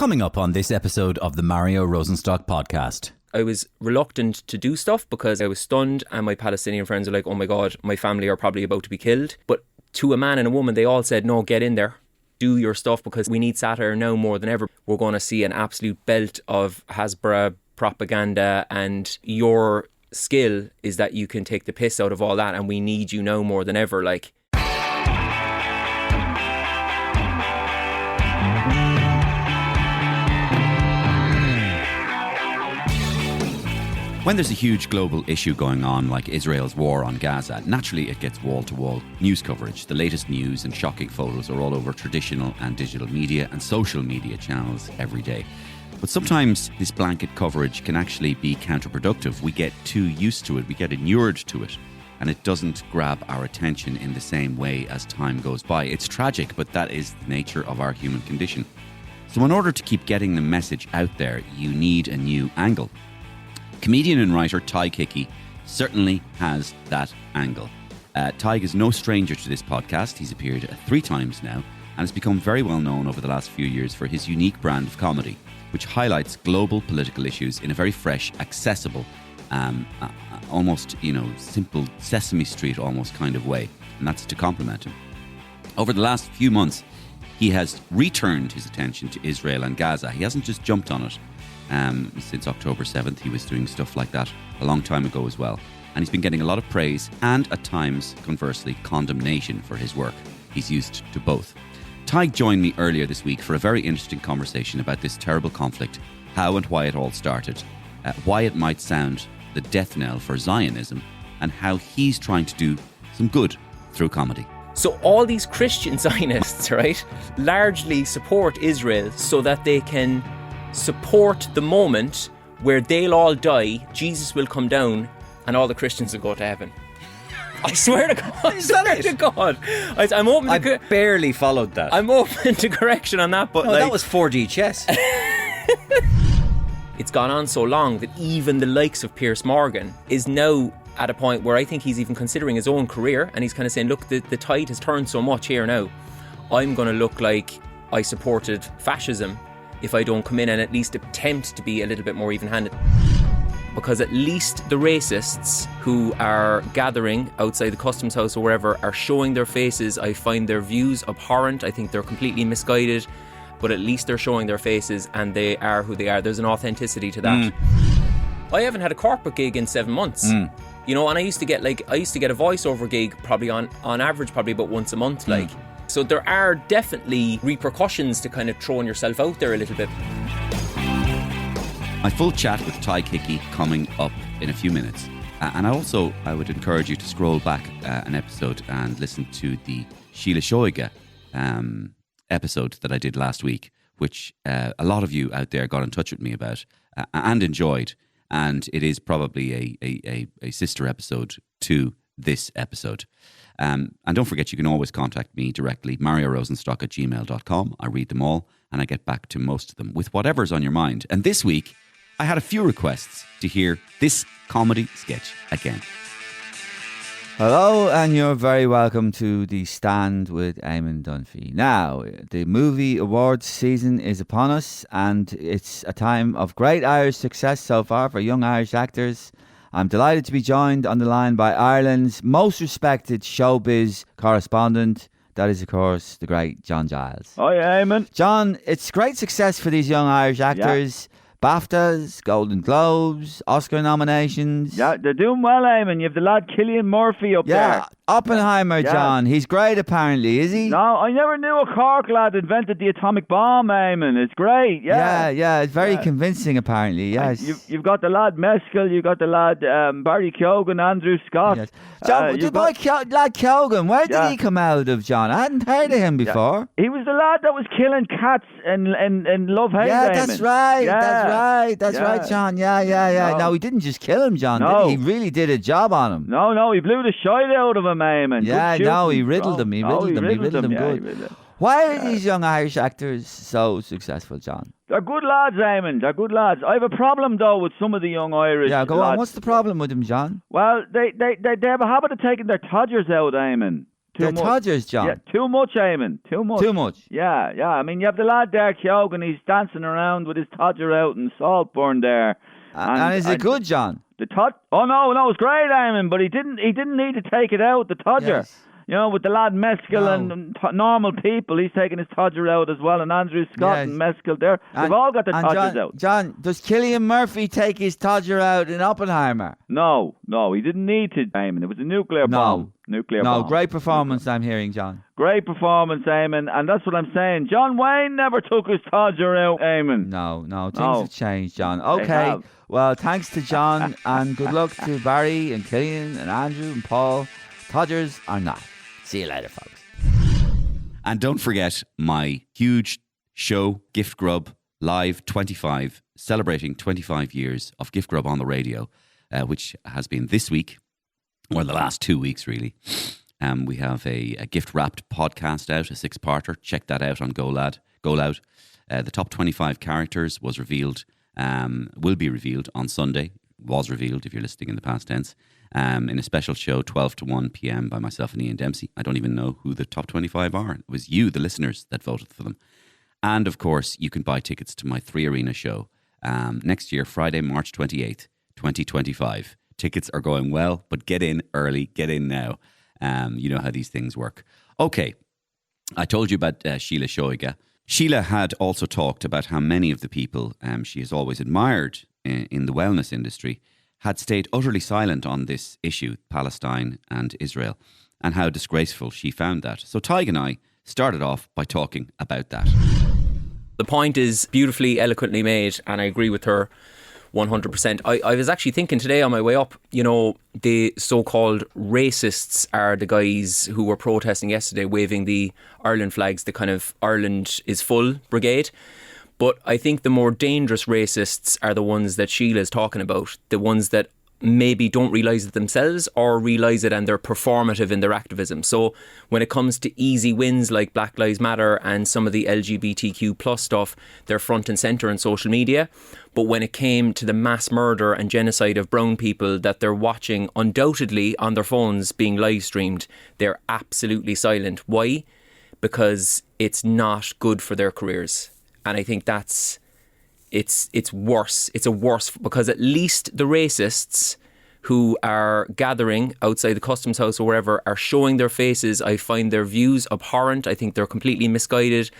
Coming up on this episode of the Mario Rosenstock podcast. I was reluctant to do stuff because I was stunned, and my Palestinian friends were like, oh my God, my family are probably about to be killed. But to a man and a woman, they all said, no, get in there. Do your stuff because we need satire now more than ever. We're going to see an absolute belt of Hasbara propaganda, and your skill is that you can take the piss out of all that, and we need you now more than ever. Like, when there's a huge global issue going on like Israel's war on Gaza, naturally it gets wall-to-wall news coverage. The latest news and shocking photos are all over traditional and digital media and social media channels every day. But sometimes this blanket coverage can actually be counterproductive. We get too used to it, we get inured to it, and it doesn't grab our attention in the same way as time goes by. It's tragic, but that is the nature of our human condition. So in order to keep getting the message out there, you need a new angle. Comedian and writer Tadhg Hickey certainly has that angle. Tadhg is no stranger to this podcast. He's appeared 3 times now and has become very well known over the last few years for his unique brand of comedy, which highlights global political issues in a very fresh, accessible, almost, simple Sesame Street almost kind of way. And that's to compliment him. Over the last few months, he has returned his attention to Israel and Gaza. He hasn't just jumped on it. Since October 7th, he was doing stuff like that a long time ago as well. And he's been getting a lot of praise and, at times, conversely, condemnation for his work. He's used to both. Tadhg joined me earlier this week for a very interesting conversation about this terrible conflict, how and why it all started, why it might sound the death knell for Zionism, and how he's trying to do some good through comedy. so all these Christian Zionists, right, largely support Israel so that they can support the moment where they'll all die, Jesus will come down, and all the Christians will go to heaven. I swear to God. Is that it? To God. I'm open to... I barely followed that. I'm open to correction on that, but no, that was 4D chess. It's gone on so long that even the likes of Piers Morgan is now at a point where I think he's even considering his own career, and he's kind of saying, look, the tide has turned so much here now. I'm going to look like I supported fascism if I don't come in and at least attempt to be a little bit more even-handed. Because at least the racists who are gathering outside the customs house or wherever are showing their faces. I find their views abhorrent. I think they're completely misguided. But at least they're showing their faces and they are who they are. There's an authenticity to that. I haven't had a corporate gig in 7 months. And I used to get a voiceover gig probably on average probably about once a month. So there are definitely repercussions to kind of throwing yourself out there a little bit. My full chat with Tadhg Hickey coming up in a few minutes. And I would encourage you to scroll back an episode and listen to the Sheila Shoiga episode that I did last week, which a lot of you out there got in touch with me about and enjoyed. And it is probably a sister episode to this episode. And don't forget, you can always contact me directly, mariorosenstock@gmail.com. I read them all and I get back to most of them with whatever's on your mind. And this week, I had a few requests to hear this comedy sketch again. Hello, and you're very welcome to The Stand with Eamon Dunphy. Now, the movie awards season is upon us, and it's a time of great Irish success so far for young Irish actors. I'm delighted to be joined on the line by Ireland's most respected showbiz correspondent. That is, of course, the great John Giles. Hi, Eamon. John, it's great success for these young Irish actors. Yeah. BAFTAs, Golden Globes, Oscar nominations. Yeah, they're doing well, Eamon. You have the lad Cillian Murphy up there. Yeah, Oppenheimer, John. He's great, apparently, is he? No, I never knew a Cork lad invented the atomic bomb, Eamon. It's great, yeah. Yeah, it's very convincing, apparently, yes. You've got the lad Mescal, you've got the lad Barry Keoghan, Andrew Scott. Yes. John, lad Keoghan, where did he come out of, John? I hadn't heard of him before. Yeah. He was the lad that was killing cats in Love Hate, Yeah, Eamon. that's right, that's right, John. Yeah. No, he didn't just kill him, John, did he? He really did a job on him. No, he blew the shite out of him, Eamon. Yeah, no, he riddled him. He riddled him good. Why are these young Irish actors so successul, John? They're good lads, Eamon. They're good lads. I have a problem, though, with some of the young Irish go lads. on. What's the problem with them, John? Well, they have a habit of taking their todgers out, Eamon. They're Todgers, John. Yeah, too much, Eamon. Too much. Too much. Yeah. I mean, you have the lad there, Kyogan, he's dancing around with his Todger out in Saltburn there. And is it good, John? Oh no, it's great, Eamon, but he didn't need to take it out, the Todger. Yes. You know, with the lad Mescal and normal people, he's taking his Todger out as well, and Andrew Scott and Mescal there. They've all got the Todgers out. John, does Cillian Murphy take his Todger out in Oppenheimer? No, he didn't need to, Eamon. It was a nuclear bomb. Nuclear bomb. No, great performance I'm hearing, John. Great performance, Eamon, and that's what I'm saying. John Wayne never took his Todger out, Eamon. No, things have changed, John. Okay, well, thanks to John, and good luck to Barry and Cillian and Andrew and Paul. Todgers are not. See you later, folks. And don't forget my huge show, Gift Grub Live 25, celebrating 25 years of Gift Grub on the radio, which has been this week, or the last 2 weeks, really. We have a gift-wrapped podcast out, a 6-parter. Check that out on GoLoud. The top 25 characters will be revealed on Sunday. Was revealed, if you're listening in the past tense. In a special show, 12 to 1 p.m. by myself and Ian Dempsey. I don't even know who the top 25 are. It was you, the listeners, that voted for them. And, of course, you can buy tickets to my 3-arena show next year, Friday, March 28th, 2025. Tickets are going well, but get in early, get in now. You know how these things work. Okay, I told you about Sheila Shoiga. Sheila had also talked about how many of the people she has always admired in the wellness industry had stayed utterly silent on this issue, Palestine and Israel, and how disgraceful she found that. So Tadhg and I started off by talking about that. The point is beautifully, eloquently made, and I agree with her 100%. I was actually thinking today on my way up, you know, the so-called racists are the guys who were protesting yesterday, waving the Ireland flags, the kind of Ireland is full brigade. But I think the more dangerous racists are the ones that Sheila is talking about, the ones that maybe don't realise it themselves or realise it and they're performative in their activism. So when it comes to easy wins like Black Lives Matter and some of the LGBTQ plus stuff, they're front and centre on social media. But when it came to the mass murder and genocide of brown people that they're watching undoubtedly on their phones being live streamed, they're absolutely silent. Why? Because it's not good for their careers. And I think it's worse. It's a worse, because at least the racists who are gathering outside the Customs House or wherever are showing their faces. I find their views abhorrent. I think they're completely misguided.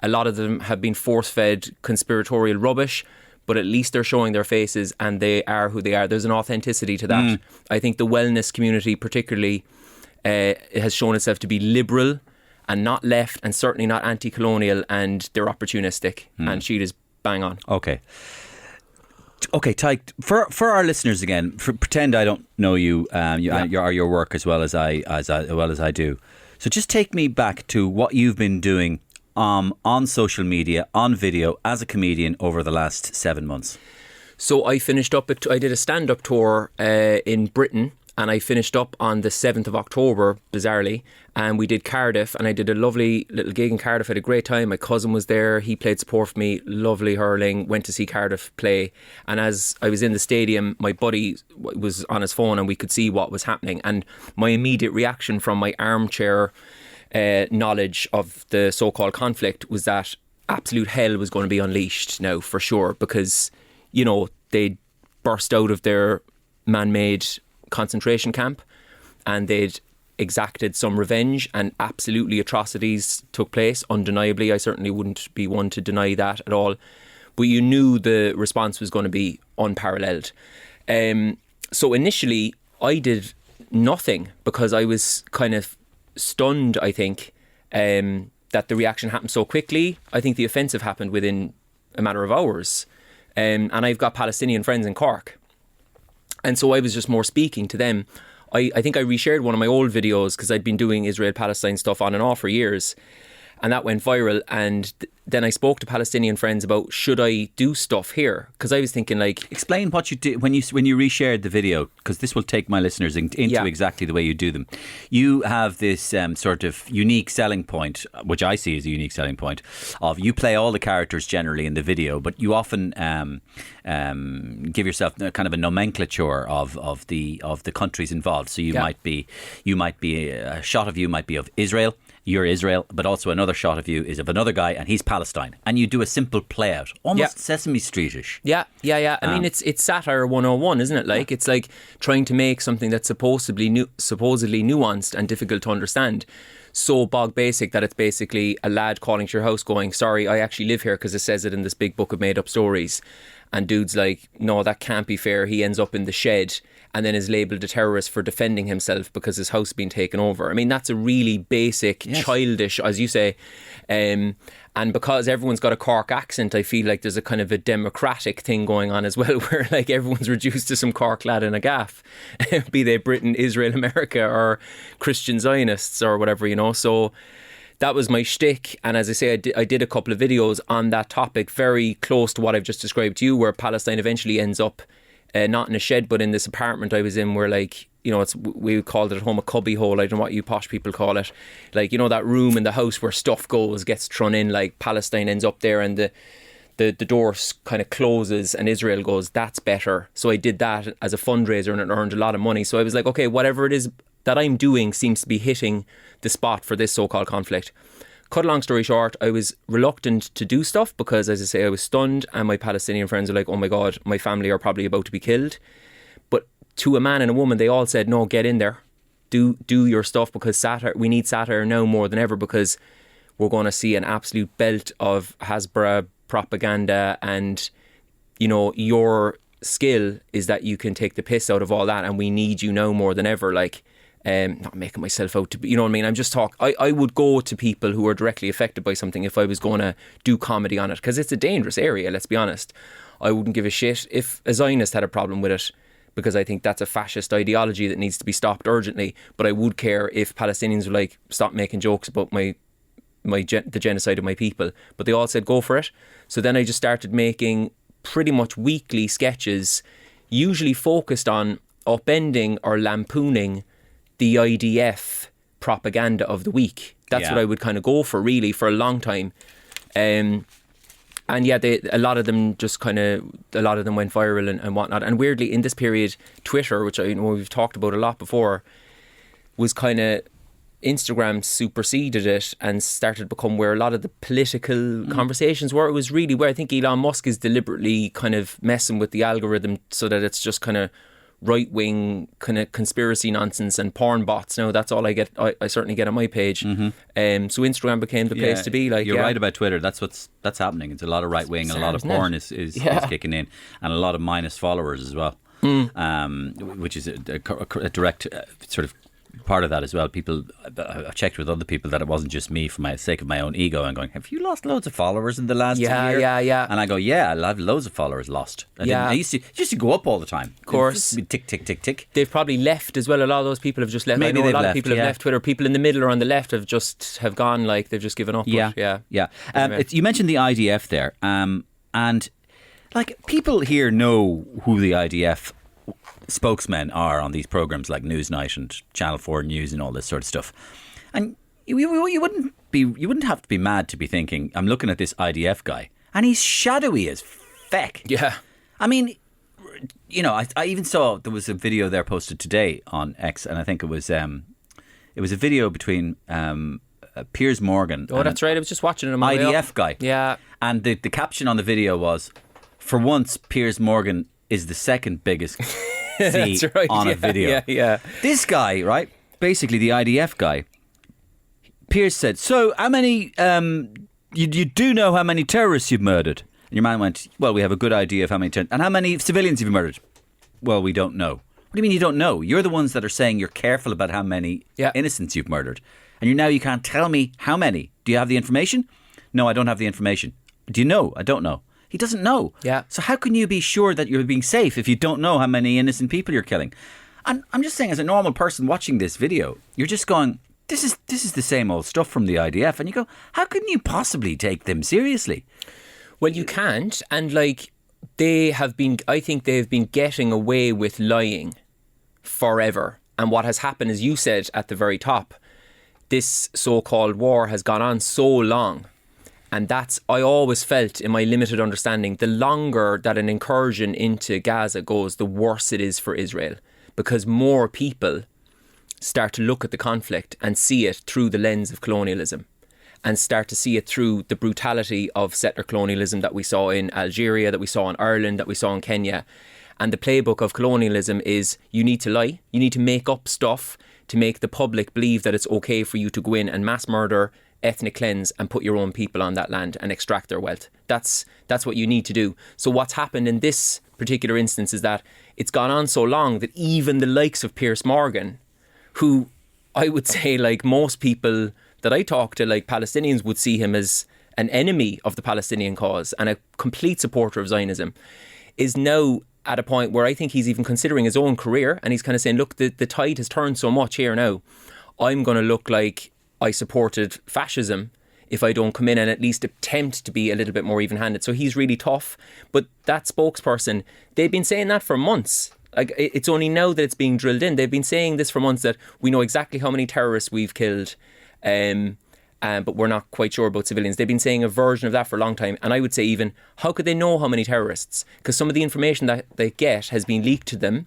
A lot of them have been force-fed conspiratorial rubbish, but at least they're showing their faces and they are who they are. There's an authenticity to that. I think the wellness community particularly has shown itself to be liberal and not left, and certainly not anti-colonial, and they're opportunistic. And Sheila's bang on. Okay, Tadhg, for our listeners again, pretend I don't know you, your work as well as I do. So just take me back to what you've been doing on social media, on video, as a comedian over the last 7 months. So I finished up. I did a stand-up tour in Britain. And I finished up on the 7th of October, bizarrely, and we did Cardiff, and I did a lovely little gig in Cardiff. I had a great time. My cousin was there. He played support for me. Lovely hurling. Went to see Cardiff play. And as I was in the stadium, my buddy was on his phone and we could see what was happening. And my immediate reaction from my armchair knowledge of the so-called conflict was that absolute hell was going to be unleashed now, for sure, because, you know, they burst out of their man-made concentration camp and they'd exacted some revenge, and absolutely atrocities took place, undeniably. I certainly wouldn't be one to deny that at all, but you knew the response was going to be unparalleled. So initially I did nothing because I was kind of stunned, I think, that the reaction happened so quickly. I think the offensive happened within a matter of hours, and I've got Palestinian friends in Cork. And so I was just more speaking to them. I think I reshared one of my old videos because I'd been doing Israel-Palestine stuff on and off for years. and that went viral. And then I spoke to Palestinian friends about, should I do stuff here? Because I was thinking, like, explain what you did when you reshared the video, because this will take my listeners into exactly the way you do them. You have this sort of unique selling point, which I see as a unique selling point, of you play all the characters generally in the video, but you often give yourself kind of a nomenclature of the countries involved. So you might be a shot of you might be of Israel. You're Israel, but also another shot of you is of another guy, and he's Palestine. And you do a simple play out, almost Sesame Street-ish. Yeah. I mean, it's satire 101, isn't it? Like, it's like trying to make something that's supposedly nuanced and difficult to understand so bog basic that it's basically a lad calling to your house going, sorry, I actually live here because it says it in this big book of made up stories. And dude's like, no, that can't be fair. He ends up in the shed and then is labelled a terrorist for defending himself because his house has been taken over. I mean, that's a really basic, childish, as you say. And because everyone's got a Cork accent, I feel like there's a kind of a democratic thing going on as well, where like everyone's reduced to some Cork lad in a gaff, be they Britain, Israel, America, or Christian Zionists or whatever, you know. So that was my shtick. And as I say, I did a couple of videos on that topic, very close to what I've just described to you, where Palestine eventually ends up not in a shed, but in this apartment I was in, where, like, you know, we called it at home a cubby hole. I don't know what you posh people call it. Like, you know, that room in the house where stuff gets thrown in, like Palestine ends up there and the door kind of closes and Israel goes, that's better. So I did that as a fundraiser and it earned a lot of money. So I was like, okay, whatever it is that I'm doing seems to be hitting the spot for this so-called conflict. Cut a long story short, I was reluctant to do stuff because, as I say, I was stunned, and my Palestinian friends were like, oh my God, my family are probably about to be killed. But to a man and a woman, they all said, no, get in there. Do your stuff, because we need satire now more than ever, because we're going to see an absolute belt of Hasbara propaganda, and, you know, your skill is that you can take the piss out of all that, and we need you now more than ever. Like, not making myself out to be, you know what I mean? I'm just I would go to people who are directly affected by something if I was going to do comedy on it, because it's a dangerous area, let's be honest. I wouldn't give a shit if a Zionist had a problem with it, because I think that's a fascist ideology that needs to be stopped urgently. But I would care if Palestinians were like, stop making jokes about the genocide of my people. But they all said go for it. So then I just started making pretty much weekly sketches, usually focused on upending or lampooning the IDF propaganda of the week. That's what I would kind of go for, really, for a long time. And yeah, a lot of them went viral and whatnot. And weirdly, in this period, Twitter, which I know we've talked about a lot before, was kind of, Instagram superseded it and started to become where a lot of the political conversations were. It was really where I think Elon Musk is deliberately kind of messing with the algorithm so that it's just kind of right-wing kind of conspiracy nonsense and porn bots. Now that's all I get. I certainly get on my page. So Instagram became the place to be. Like, you're right about Twitter. That's happening. It's a lot of right-wing and a lot of porn is kicking in, and a lot of minus followers as well, which is a direct sort of part of that as well. People, I've checked with other people that it wasn't just me for my sake of my own ego and going, have you lost loads of followers in the last year? Yeah. And I go, yeah, I have loads of followers lost. I used to go up all the time. Of course. Tick, tick, tick, tick. They've probably left as well. A lot of those people have just left. Maybe I know a lot left, of people have left Twitter. People in the middle or on the left have gone, like, they've just given up. Yeah. Anyway. You mentioned the IDF there. And like, people here know who the IDF spokesmen are on these programs like Newsnight and Channel 4 News and all this sort of stuff, and you wouldn't have to be mad to be thinking, I'm looking at this IDF guy and he's shadowy as feck. Yeah, I mean, you know, I even saw there was a video there posted today on X, and I think it was a video between Piers Morgan. Oh, that's right. I was just watching it on my IDF guy. Yeah, and the caption on the video was, "For once, Piers Morgan is the second biggest." That's right. On a video. Yeah. This guy, right? Basically, the IDF guy. Piers said, "So, how many? You do know how many terrorists you've murdered?" And your man went, "Well, we have a good idea of how many. And how many civilians have you murdered?" "Well, we don't know." "What do you mean you don't know? You're the ones that are saying you're careful about how many innocents you've murdered, and you can't tell me how many. Do you have the information?" "No, I don't have the information." "Do you know?" "I don't know." He doesn't know. Yeah. So how can you be sure that you're being safe if you don't know how many innocent people you're killing? And I'm just saying, as a normal person watching this video, you're just going, this is the same old stuff from the IDF, and you go, how can you possibly take them seriously? Well, you can't, and like I think they've been getting away with lying forever. And what has happened, as you said at the very top, this so-called war has gone on so long. And that's, I always felt in my limited understanding, the longer that an incursion into Gaza goes, the worse it is for Israel. Because more people start to look at the conflict and see it through the lens of colonialism, and start to see it through the brutality of settler colonialism that we saw in Algeria, that we saw in Ireland, that we saw in Kenya. And the playbook of colonialism is you need to lie, you need to make up stuff to make the public believe that it's okay for you to go in and mass murder, ethnic cleanse and put your own people on that land and extract their wealth. That's what you need to do. So what's happened in this particular instance is that it's gone on so long that even the likes of Piers Morgan, who I would say, like most people that I talk to, like Palestinians, would see him as an enemy of the Palestinian cause and a complete supporter of Zionism, is now at a point where I think he's even considering his own career, and he's kind of saying, look, the tide has turned so much here now. I'm going to look like I supported fascism if I don't come in and at least attempt to be a little bit more even-handed. So he's really tough. But that spokesperson, they've been saying that for months. Like, it's only now that it's being drilled in. They've been saying this for months, that we know exactly how many terrorists we've killed, but we're not quite sure about civilians. They've been saying a version of that for a long time. And I would say even, how could they know how many terrorists? Because some of the information that they get has been leaked to them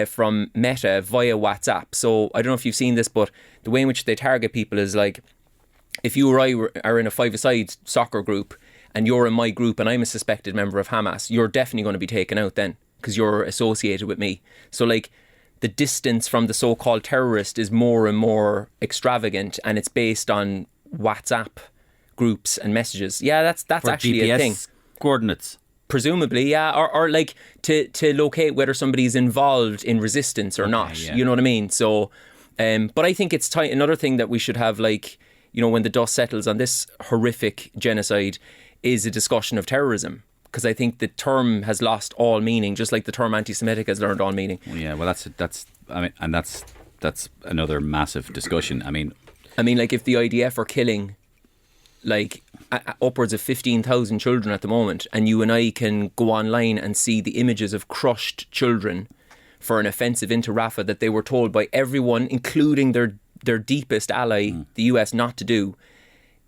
from Meta via WhatsApp. So I don't know if you've seen this, but the way in which they target people is like, if you or I are in a five-a-side soccer group and you're in my group and I'm a suspected member of Hamas, you're definitely going to be taken out then because you're associated with me. So like, the distance from the so-called terrorist is more and more extravagant, and it's based on WhatsApp groups and messages. Yeah, that's for actually GPS a thing. Coordinates. Presumably, yeah, or like to locate whether somebody's involved in resistance or not. Yeah. You know what I mean? So, but I think it's time. Another thing that we should have, like, you know, when the dust settles on this horrific genocide, is a discussion of terrorism. Because I think the term has lost all meaning, just like the term anti-Semitic has learned all meaning. Yeah, well, that's another massive discussion. I mean, like, if the IDF are killing like upwards of 15,000 children at the moment, and you and I can go online and see the images of crushed children for an offensive into Rafah that they were told by everyone, including their deepest ally, the US, not to do.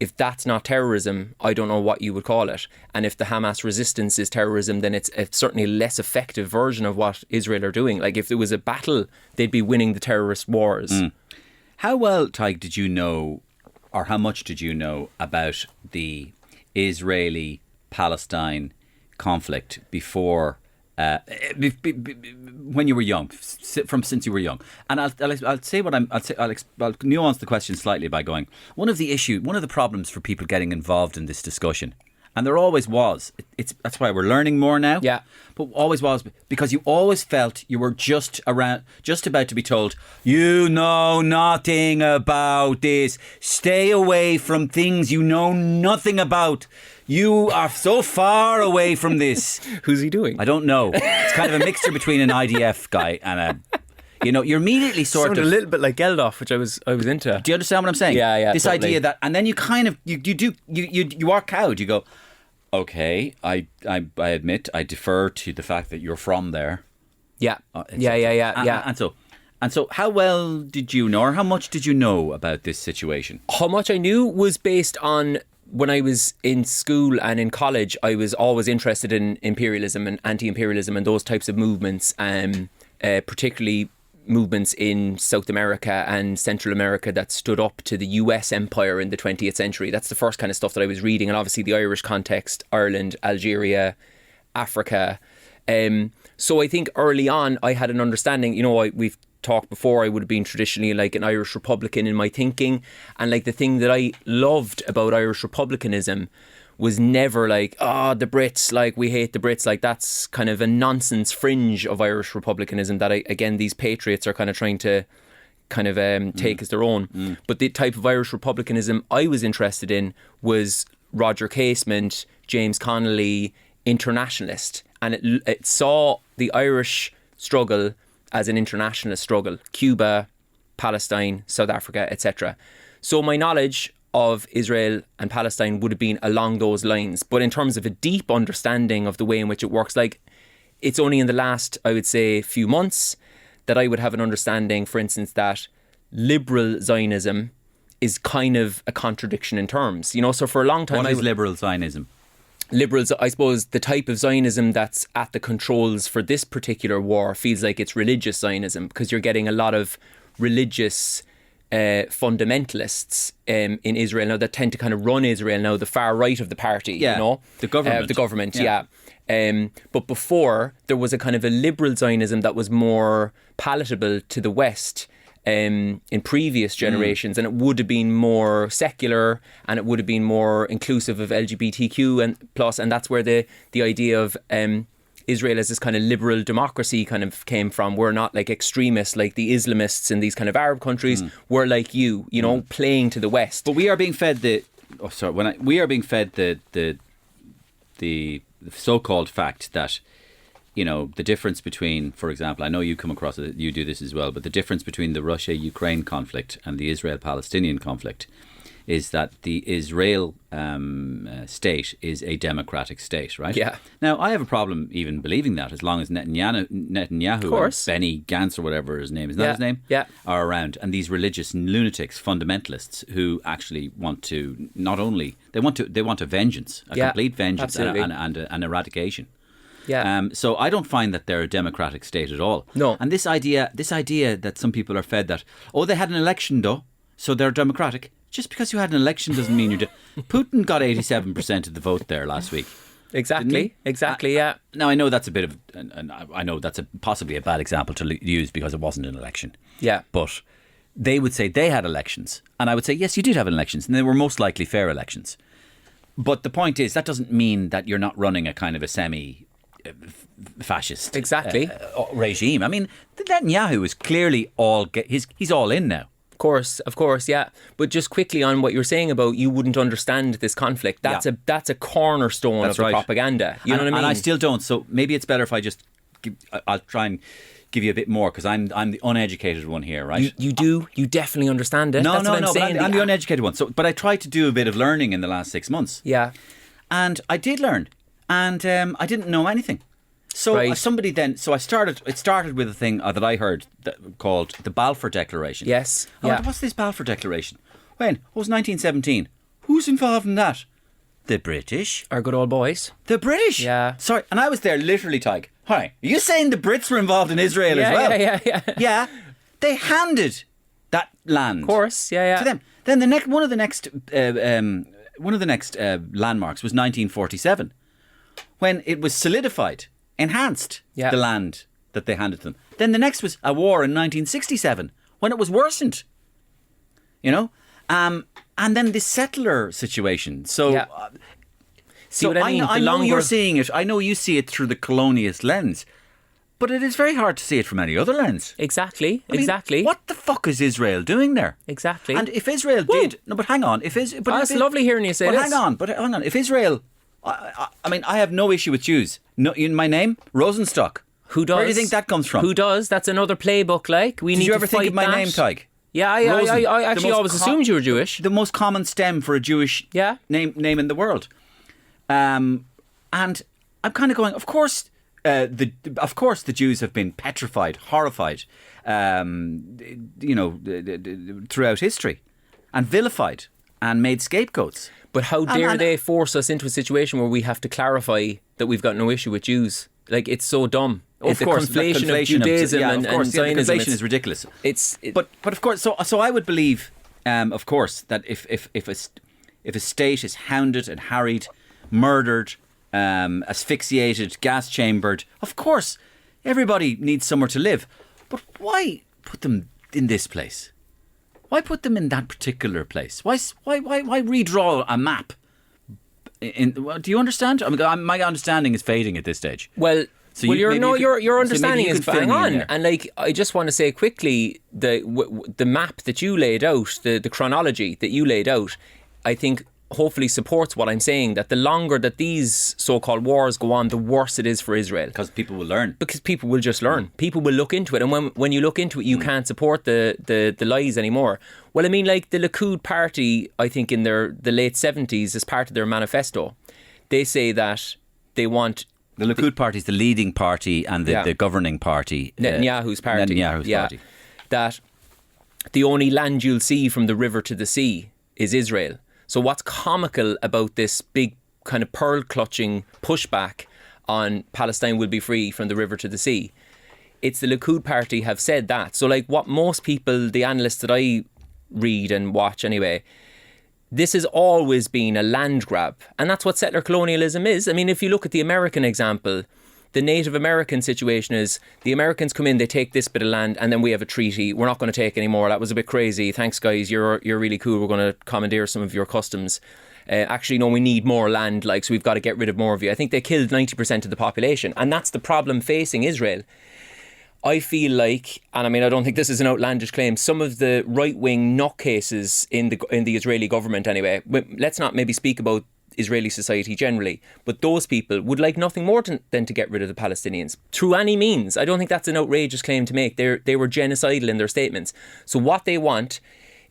If that's not terrorism, I don't know what you would call it. And if the Hamas resistance is terrorism, then it's certainly a less effective version of what Israel are doing. Like, if there was a battle, they'd be winning the terrorist wars. How well, Tadhg, did you know, or how much did you know about the Israeli-Palestine conflict before, when you were young, since you were young? And I'll say what I'll nuance the question slightly by going, one of the problems for people getting involved in this discussion, and there always was, that's why we're learning more now. Yeah. But always was, because you always felt you were just about to be told, you know nothing about this. Stay away from things you know nothing about. You are so far away from this. Who's he doing? I don't know. It's kind of a mixture between an IDF guy and a, you know, you're immediately Sounded a little bit like Geldof, which I was into. Do you understand what I'm saying? Yeah. This totally. idea that, and then you kind of you are cowed. You go, okay, I admit I defer to the fact that you're from there. Yeah. Yeah. And so, how well did you know, or how much did you know about this situation? How much I knew was based on, when I was in school and in college, I was always interested in imperialism and anti-imperialism and those types of movements, particularly movements in South America and Central America that stood up to the US empire in the 20th century. That's the first kind of stuff that I was reading. And obviously the Irish context, Ireland, Algeria, Africa. So I think early on I had an understanding, you know, we've talked before, I would have been traditionally like an Irish Republican in my thinking. And like the thing that I loved about Irish Republicanism was never like, the Brits, like, we hate the Brits. Like, that's kind of a nonsense fringe of Irish republicanism that, again, these patriots are kind of trying to kind of take as their own. But the type of Irish republicanism I was interested in was Roger Casement, James Connolly, internationalist. And it saw the Irish struggle as an internationalist struggle. Cuba, Palestine, South Africa, etc. So my knowledge of Israel and Palestine would have been along those lines. But in terms of a deep understanding of the way in which it works, like, it's only in the last, I would say, few months that I would have an understanding, for instance, that liberal Zionism is kind of a contradiction in terms. You know, so for a long time... What is liberal Zionism? Liberals, I suppose, the type of Zionism that's at the controls for this particular war feels like it's religious Zionism, because you're getting a lot of religious fundamentalists in Israel now that tend to kind of run Israel now, the far right of the party, you know? The government. The government, yeah. But before, there was a kind of a liberal Zionism that was more palatable to the West in previous generations, and it would have been more secular, and it would have been more inclusive of LGBTQ and plus, and that's where the idea of Israel as this kind of liberal democracy kind of came from. We're not like extremists like the Islamists in these kind of Arab countries. We're like you know, playing to the West. But we are being fed we are being fed the so-called fact that, you know, the difference between, for example, I know you come across it, you do this as well, but the difference between the Russia-Ukraine conflict and the Israel-Palestinian conflict is that the Israel state is a democratic state, right? Yeah. Now, I have a problem even believing that, as long as Netanyahu and Benny Gantz or whatever his name is, that his name? Yeah. Are around, and these religious lunatics, fundamentalists, who actually want to not only they want a vengeance, a complete vengeance, and an eradication. Yeah. So I don't find that they're a democratic state at all. No. And this idea that some people are fed that, they had an election though, so they're democratic. Just because you had an election doesn't mean you're... Putin got 87% of the vote there last week. Exactly, yeah. Now, I know that's a bit of... I know that's possibly a bad example to use because it wasn't an election. Yeah. But they would say they had elections. And I would say, yes, you did have elections. And they were most likely fair elections. But the point is, that doesn't mean that you're not running a kind of a semi-fascist regime. I mean, Netanyahu is clearly he's all in now. Of course, yeah. But just quickly on what you're saying about you wouldn't understand this conflict. That's a cornerstone of the propaganda. You know what I mean? And I still don't. So maybe it's better if I just I'll try and give you a bit more, because I'm the uneducated one here, right? You definitely understand it. No, That's what I'm but saying. I'm the uneducated one. So, but I tried to do a bit of learning in the last 6 months. Yeah. And I did learn, and I didn't know anything. So it started with a thing that I heard called the Balfour Declaration. Yes. What's this Balfour Declaration? When? It was 1917. Who's involved in that? The British. Our good old boys. The British. Yeah. Sorry, and I was there literally, Tadhg. Hi, are you saying the Brits were involved in Israel as well? Yeah. Yeah. They handed that land. Of course, yeah. To them. Then one of the next landmarks was 1947, when it was solidified. Enhanced the land that they handed to them. Then the next was a war in 1967 when it was worsened. You know, and then the settler situation. So, see what I mean? I know you're seeing it. I know you see it through the colonialist lens, but it is very hard to see it from any other lens. Exactly. I mean, what the fuck is Israel doing there? Exactly. And if Israel did, but hang on. It's lovely hearing you say this. Hang on. If Israel. I mean, I have no issue with Jews. No, in my name, Rosenstock. Who does? Where do you think that comes from? Who does? That's another playbook. Like Did you ever think of my name, Tadhg? Yeah, I actually always assumed you were Jewish. The most common stem for a Jewish name in the world. And I'm kind of going. Of course, the Jews have been petrified, horrified, throughout history, and vilified and made scapegoats. But how dare they force us into a situation where we have to clarify that we've got no issue with Jews? Like, it's so dumb. Of course, the conflation of Judaism and Zionism. The conflation is ridiculous. But of course, so I would believe, of course, that if a state is hounded and harried, murdered, asphyxiated, gas chambered, of course, everybody needs somewhere to live. But why put them in this place? Why put them in that particular place? Why redraw a map? Do you understand? I mean, my understanding is fading at this stage. Your understanding is bang on. And like, I just want to say quickly, the map that you laid out, the chronology that you laid out, I think hopefully supports what I'm saying, that the longer that these so-called wars go on, the worse it is for Israel. Because people will learn. Because people will just learn. People will look into it. And when you look into it, you can't support the lies anymore. Well, I mean, like the Likud party, I think in the late 70s, as part of their manifesto, they say that they want... The Likud party is the leading party and the governing party. Netanyahu's party. Party. That the only land you'll see from the river to the sea is Israel. So what's comical about this big kind of pearl-clutching pushback on Palestine will be free from the river to the sea? It's the Likud party have said that. So like what most people, the analysts that I read and watch anyway, this has always been a land grab. And that's what settler colonialism is. I mean, if you look at the American example, the Native American situation is the Americans come in, they take this bit of land, and then we have a treaty. We're not going to take any more. That was a bit crazy. Thanks, guys. You're really cool. We're going to commandeer some of your customs. Actually, no, we need more land, so we've got to get rid of more of you. I think they killed 90% of the population. And that's the problem facing Israel. I feel like, and I mean, I don't think this is an outlandish claim, some of the right-wing nutcases in the Israeli government anyway, let's not maybe speak about Israeli society generally, but those people would like nothing more than to get rid of the Palestinians through any means. I don't think that's an outrageous claim to make. They were genocidal in their statements. So what they want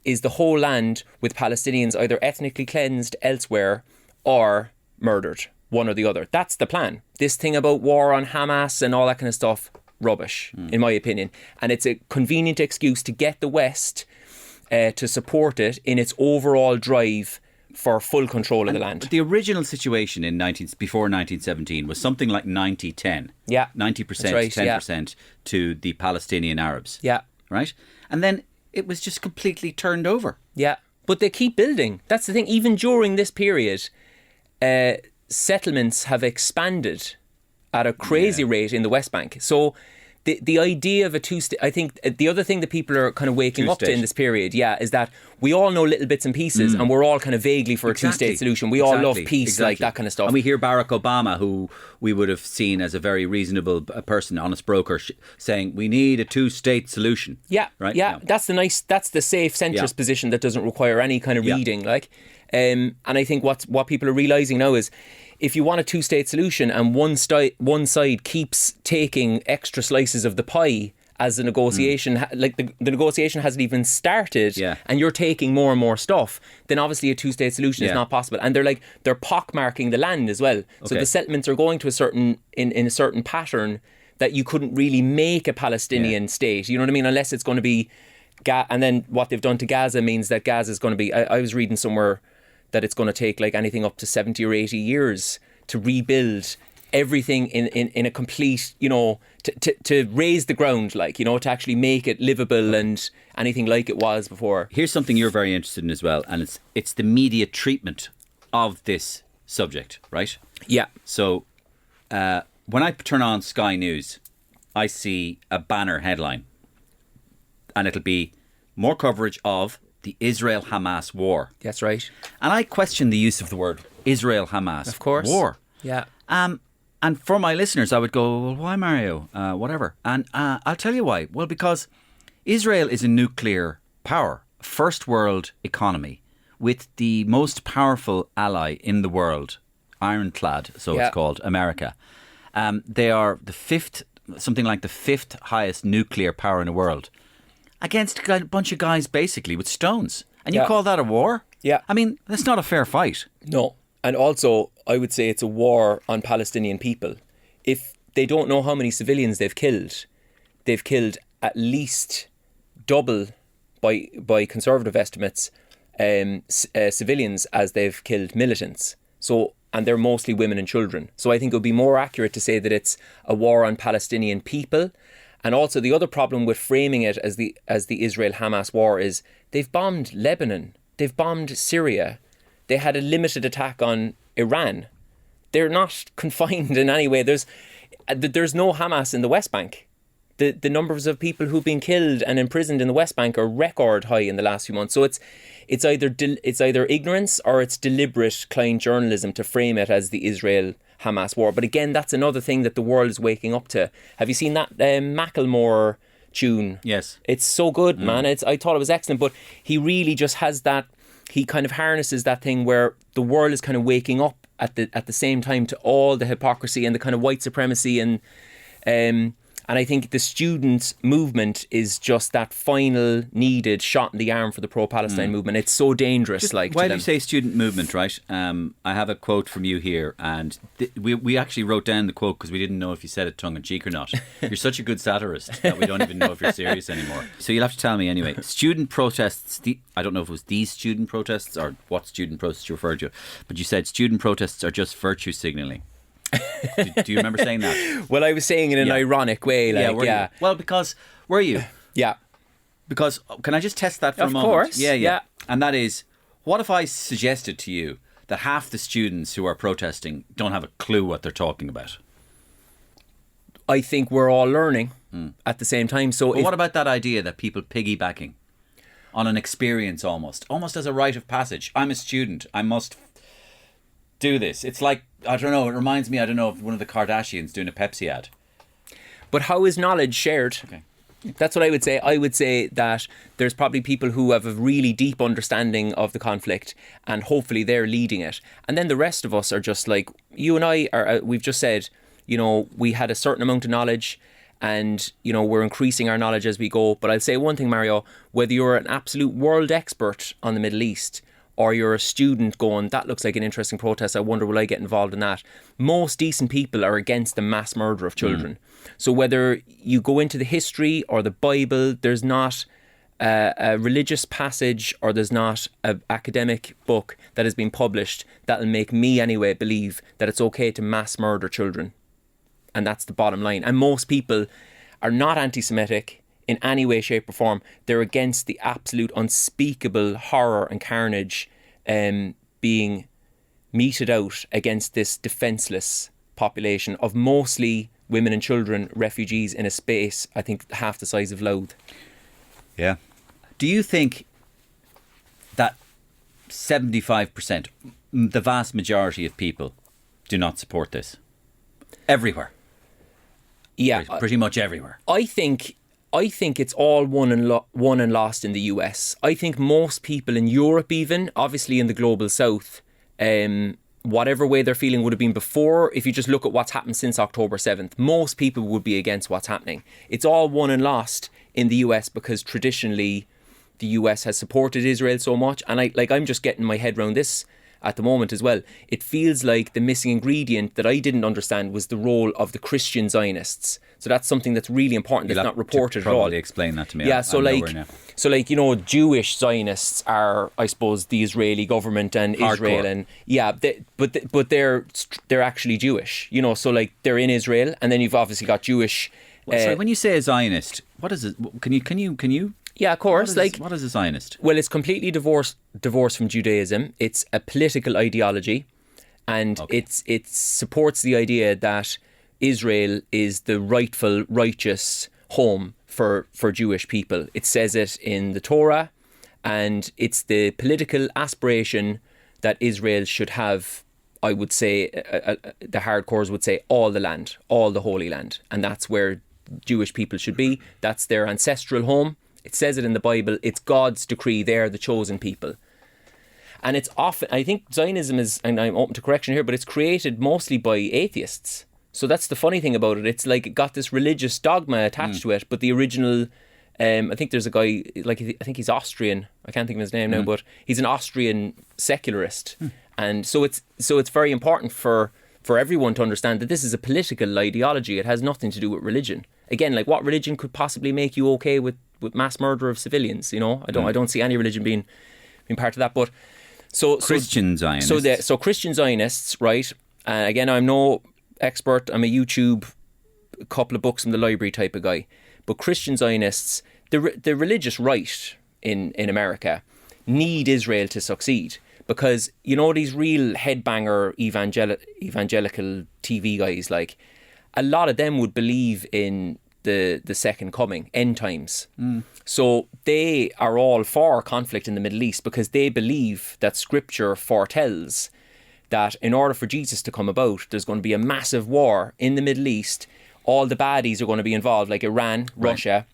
is the whole land with Palestinians either ethnically cleansed elsewhere or murdered, one or the other. That's the plan. This thing about war on Hamas and all that kind of stuff, rubbish, in my opinion. And it's a convenient excuse to get the West to support it in its overall drive for full control of the land. The original situation before 1917 was something like 90-10. Yeah. 90%, right, 10% to the Palestinian Arabs. Yeah. Right? And then it was just completely turned over. Yeah. But they keep building. That's the thing. Even during this period, settlements have expanded at a crazy rate in the West Bank. So the idea of a two-state... I think the other thing that people are kind of waking up to in this period, is that we all know little bits and pieces and we're all kind of vaguely for a two-state solution. We all love peace, like that kind of stuff. And we hear Barack Obama, who we would have seen as a very reasonable person, honest broker, saying we need a two-state solution. Yeah, right? Yeah. That's the safe centrist position that doesn't require any kind of reading. And I think what people are realising now is if you want a two-state solution and one side keeps taking extra slices of the pie as the negotiation, the negotiation hasn't even started, and you're taking more and more stuff, then obviously a two-state solution is not possible. And they're pockmarking the land as well. So the settlements are going to in a certain pattern that you couldn't really make a Palestinian state. You know what I mean? Unless it's going to be, and then what they've done to Gaza means that Gaza is going to be. I was reading somewhere that it's going to take like anything up to 70 or 80 years to rebuild everything in a complete, to raise the ground, to actually make it livable and anything like it was before. Here's something you're very interested in as well, and it's the media treatment of this subject, right? Yeah. So when I turn on Sky News, I see a banner headline, and it'll be more coverage of the Israel-Hamas war. That's right. And I question the use of the word Israel-Hamas of course. war. Yeah. And for my listeners, I would go, well, why, Mario? Whatever. And I'll tell you why. Well, because Israel is a nuclear power, first world economy, with the most powerful ally in the world, ironclad, so it's called, America. They are something like the fifth highest nuclear power in the world, against a bunch of guys basically with stones. And you call that a war? Yeah. I mean, that's not a fair fight. No. And also, I would say it's a war on Palestinian people. If they don't know how many civilians they've killed at least double, by conservative estimates, civilians as they've killed militants. So, and they're mostly women and children. So I think it would be more accurate to say that it's a war on Palestinian people. And also the other problem with framing it as the Israel-Hamas war is they've bombed Lebanon, they've bombed Syria, they had a limited attack on Iran. They're not confined in any way. There's no Hamas in the West Bank. The numbers of people who've been killed and imprisoned in the West Bank are record high in the last few months. So it's either ignorance or it's deliberate client journalism to frame it as the Israel-Hamas war. But again, that's another thing that the world is waking up to. Have you seen that Macklemore tune? Yes. It's so good, man. I thought it was excellent. But he really just has that he kind of harnesses that thing where the world is kind of waking up at the same time to all the hypocrisy and the kind of white supremacy and I think the student movement is just that final needed shot in the arm for the pro-Palestine movement. It's so dangerous. Just, like, why do you say student movement, right? I have a quote from you here, and we actually wrote down the quote because we didn't know if you said it tongue-in-cheek or not. You're such a good satirist that we don't even know if you're serious anymore. So you'll have to tell me anyway. Student protests, I don't know if it was these student protests or what student protests you referred to, but you said student protests are just virtue signalling. Do you remember saying that? Well, I was saying it in an ironic way. Like, yeah. Well, because were you? Yeah. Because can I just test that for a moment? Of course. Yeah. And that is, what if I suggested to you that half the students who are protesting don't have a clue what they're talking about? I think we're all learning at the same time. So, what about that idea that people piggybacking on an experience almost as a rite of passage? I'm a student. I must do this. It's like, I don't know, it reminds me, of one of the Kardashians doing a Pepsi ad. But how is knowledge shared? Okay. That's what I would say. I would say that there's probably people who have a really deep understanding of the conflict and hopefully they're leading it. And then the rest of us are just like, you and I are, we've just said, we had a certain amount of knowledge and, we're increasing our knowledge as we go. But I'll say one thing, Mario, whether you're an absolute world expert on the Middle East or you're a student going, that looks like an interesting protest, I wonder will I get involved in that? Most decent people are against the mass murder of children. So whether you go into the history or the Bible, there's not a religious passage or there's not an academic book that has been published that'll make me anyway believe that it's okay to mass murder children. And that's the bottom line. And most people are not anti-Semitic in any way, shape or form. They're against the absolute unspeakable horror and carnage being meted out against this defenceless population of mostly women and children, refugees in a space, I think, half the size of Louth. Yeah. Do you think that 75%, the vast majority of people, do not support this? Everywhere? Yeah. Pretty much everywhere. I think it's all won and lost in the US. I think most people in Europe, even obviously in the global south, whatever way they're feeling would have been before. If you just look at what's happened since October 7th, most people would be against what's happening. It's all won and lost in the US because traditionally the US has supported Israel so much. And I'm just getting my head around this at the moment as well. It feels like the missing ingredient that I didn't understand was the role of the Christian Zionists. So that's something that's really important that's not reported at all. Probably explain that to me. Yeah, Jewish Zionists are, I suppose, the Israeli government and Hardcore. Israel, and but they're actually Jewish. So like they're in Israel, and then you've obviously got Jewish. Sorry, when you say a Zionist, what is it? Can you? Yeah, of course. What is a Zionist? Well, it's completely divorced from Judaism. It's a political ideology, and it supports the idea that Israel is the rightful, righteous home for Jewish people. It says it in the Torah, and it's the political aspiration that Israel should have. I would say the hardcores would say all the land, all the Holy Land, and that's where Jewish people should be. That's their ancestral home. It says it in the Bible. It's God's decree. They're the chosen people. And it's often, I think Zionism is, and I'm open to correction here, but it's created mostly by atheists. So that's the funny thing about it. It's like it got this religious dogma attached to it, but the original, I think there's a guy, I think he's Austrian. I can't think of his name now, but he's an Austrian secularist. And so it's very important for everyone to understand that this is a political ideology. It has nothing to do with religion. Again, like what religion could possibly make you okay with mass murder of civilians? I don't see any religion being part of that. But Christian Zionists. So Christian Zionists, right? Again, I'm no expert. I'm a YouTube, a couple of books from the library type of guy. But Christian Zionists, the religious right in America need Israel to succeed. Because, these real headbanger evangelical TV guys, like, a lot of them would believe in the second coming, end times. So they are all for conflict in the Middle East because they believe that Scripture foretells that in order for Jesus to come about, there's going to be a massive war in the Middle East. All the baddies are going to be involved, like Iran, Russia,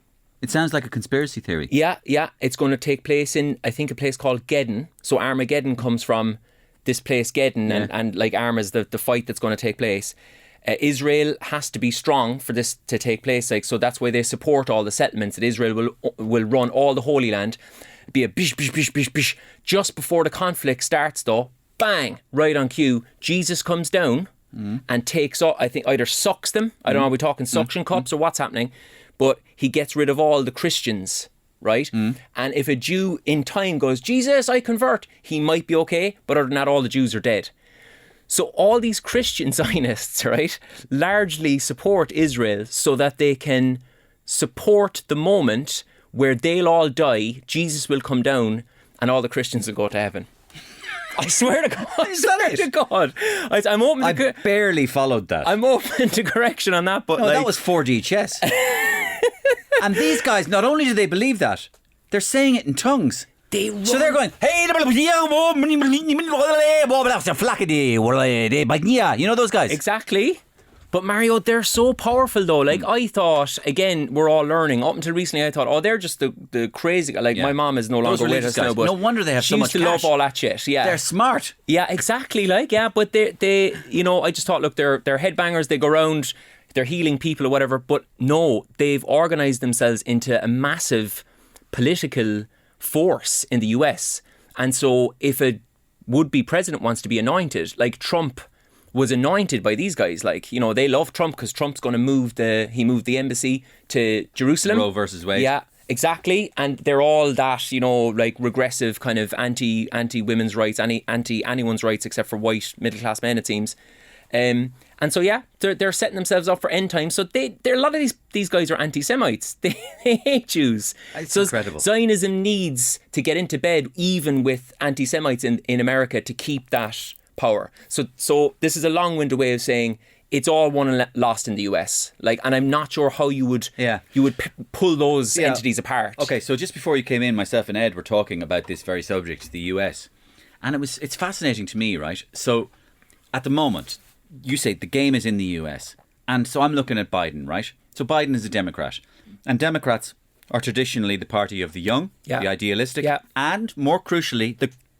It sounds like a conspiracy theory. Yeah. It's going to take place in, I think, a place called Geddon. So Armageddon comes from this place, Geddon, and like Arma's the fight that's going to take place. Israel has to be strong for this to take place. Like, so that's why they support all the settlements, that Israel will run all the Holy Land. Be a bish, bish, bish, bish, bish. Just before the conflict starts, though, bang, right on cue, Jesus comes down and takes off, I think either sucks them, I don't know, are we talking suction cups or what's happening, but he gets rid of all the Christians, right? And if a Jew in time goes, Jesus, I convert, he might be okay, but other than that, all the Jews are dead. So all these Christian Zionists, right, largely support Israel so that they can support the moment where they'll all die, Jesus will come down, and all the Christians will go to heaven. I swear to God. I swear to God. I'm open I to... barely followed that. I'm open to correction on that, but no, that was 4D chess. And these guys, not only do they believe that, they're saying it in tongues. So they're going, hey, you know those guys? Exactly. But Mario, they're so powerful though. Like I thought, again, we're all learning. Up until recently I thought, oh, they're just the crazy, like my mom is no longer with us now, but no wonder they have so much she used to cash. love all that shit. Yeah. They're smart. Yeah, exactly. Like, yeah, but they you know, I just thought, look, they're headbangers, they go around, they're healing people or whatever, but no, they've organised themselves into a massive political force in the US. And so if a would-be president wants to be anointed, like Trump was anointed by these guys, like, you know, they love Trump because Trump's going to moved the embassy to Jerusalem. Roe versus Wade. Yeah, exactly. And they're all that, you know, like regressive kind of anti women's rights, anti anyone's rights except for white middle class men, it seems. And so yeah, they're setting themselves up for end times. So they're a lot of these guys are anti-Semites. They hate Jews. It's so incredible. Zionism needs to get into bed even with anti-Semites in America to keep that power. So this is a long-winded way of saying it's all won and lost in the US. Like, and I'm not sure how you would pull those entities apart. Okay, so just before you came in, myself and Ed were talking about this very subject, the US, and it's fascinating to me, right? So at the moment, you say the game is in the US, and so I'm looking at Biden, right? So Biden is a Democrat, and Democrats are traditionally the party of the young, the idealistic, and more crucially,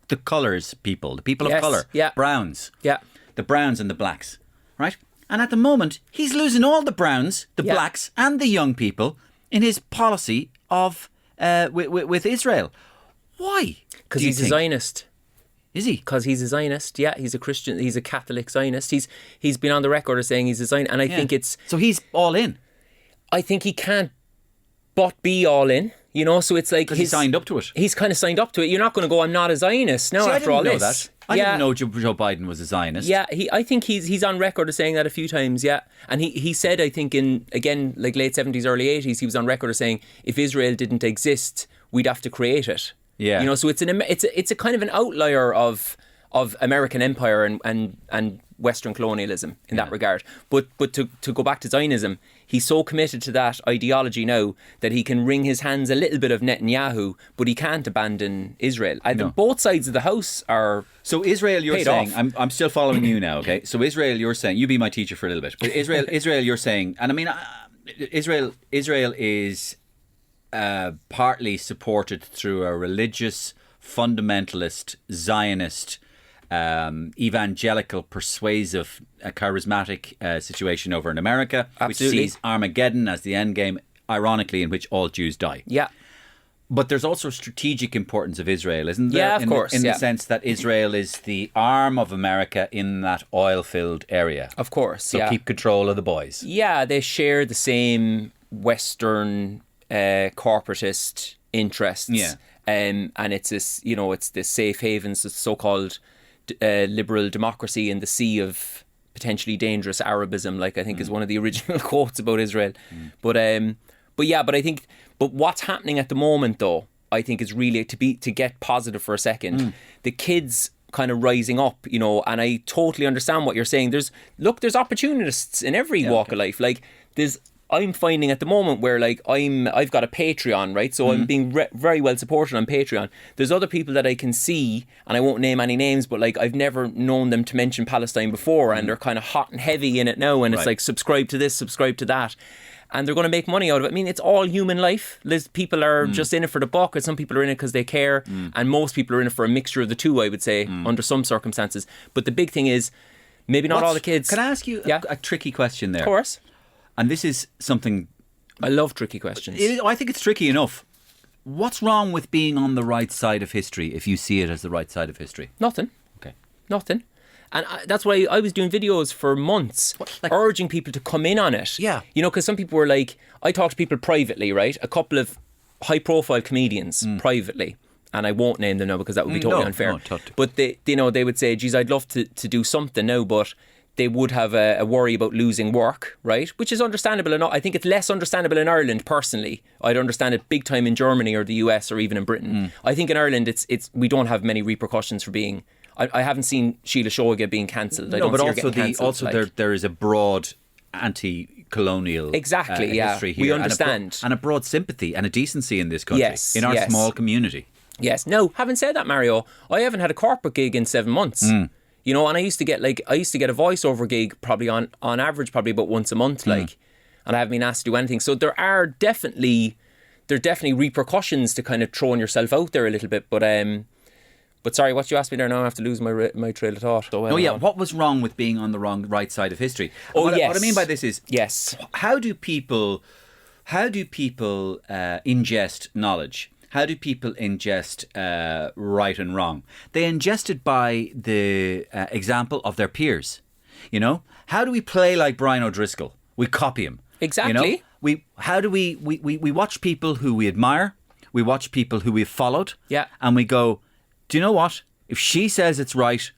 the colours people, the people of colour, browns, the browns and the blacks, right? And at the moment, he's losing all the browns, the blacks, and the young people in his policy of with Israel. Why? Because he's a Zionist. Is he? Because he's a Zionist. Yeah, he's a Christian. He's a Catholic Zionist. He's been on the record as saying he's a Zionist, and I think it's so he's all in. I think he can't but be all in. You know, so it's like he signed up to it. He's kind of signed up to it. You're not going to go, I'm not a Zionist now. After all this, I didn't know Joe Biden was a Zionist. Yeah, I think he's on record as saying that a few times. Yeah, and he said, I think in again like late 70s, early 80s, he was on record as saying if Israel didn't exist, we'd have to create it. Yeah, you know, so it's a kind of an outlier of American empire and Western colonialism in that regard. But to go back to Zionism, he's so committed to that ideology now that he can wring his hands a little bit of Netanyahu, but he can't abandon Israel. I think both sides of the house are. So Israel, you're saying, I'm still following you now, okay? So Israel, you're saying, you be my teacher for a little bit. But Israel, you're saying, and I mean, Israel is partly supported through a religious, fundamentalist, Zionist, evangelical, persuasive, charismatic situation over in America, Absolutely. Which sees Armageddon as the end game, ironically, in which all Jews die. Yeah. But there's also strategic importance of Israel, isn't there? Yeah, of course. In the sense that Israel is the arm of America in that oil-filled area. Of course, So keep control of the boys. Yeah, they share the same Western corporatist interests. Yeah. And it's this, you know, it's this safe havens, this so-called liberal democracy in the sea of potentially dangerous Arabism, like I think is one of the original quotes about Israel. But I think what's happening at the moment though, I think is really to get positive for a second. The kids kind of rising up, you know, and I totally understand what you're saying. There's opportunists in every walk of life. Like I'm finding at the moment where like I've got a Patreon, right? So I'm being very well supported on Patreon. There's other people that I can see, and I won't name any names, but like I've never known them to mention Palestine before, and they're kind of hot and heavy in it now, and it's like subscribe to this, subscribe to that. and they're going to make money out of it. I mean, it's all human life. People are just in it for the buck, and some people are in it because they care, and most people are in it for a mixture of the two, I would say, under some circumstances. But the big thing is, maybe not all the kids. Can I ask you a tricky question there? Of course. And this is something... I love tricky questions. I think it's tricky enough. What's wrong with being on the right side of history if you see it as the right side of history? Nothing. Okay. Nothing. And that's why I was doing videos for months, urging people to come in on it. Yeah. You know, because some people were like, I talk to people privately, right? A couple of high-profile comedians privately. And I won't name them now because that would be totally unfair. But they would say, geez, I'd love to do something now, but they would have a worry about losing work, right? Which is understandable enough. I think it's less understandable in Ireland, personally. I'd understand it big time in Germany or the US or even in Britain. I think in Ireland, it's we don't have many repercussions for being... I haven't seen Sheila Shoiga being cancelled. No, but there is a broad anti-colonial history here. We understand. And a broad sympathy and a decency in this country, in our small community. Yes. No, having said that, Mario, I haven't had a corporate gig in 7 months. You know, and I used to get a voiceover gig probably on average about once a month, and I haven't been asked to do anything. So there are definitely repercussions to kind of throwing yourself out there a little bit. But sorry, what you asked me there now, I have to lose my trail of thought. So, what was wrong with being on the right side of history? What I mean by this is, how do people ingest knowledge? How do people ingest right and wrong? They ingest it by the example of their peers. You know, how do we play like Brian O'Driscoll? We copy him. Exactly. You know? We watch people who we admire. We watch people who we've followed. Yeah. And we go, do you know what? If she says it's right,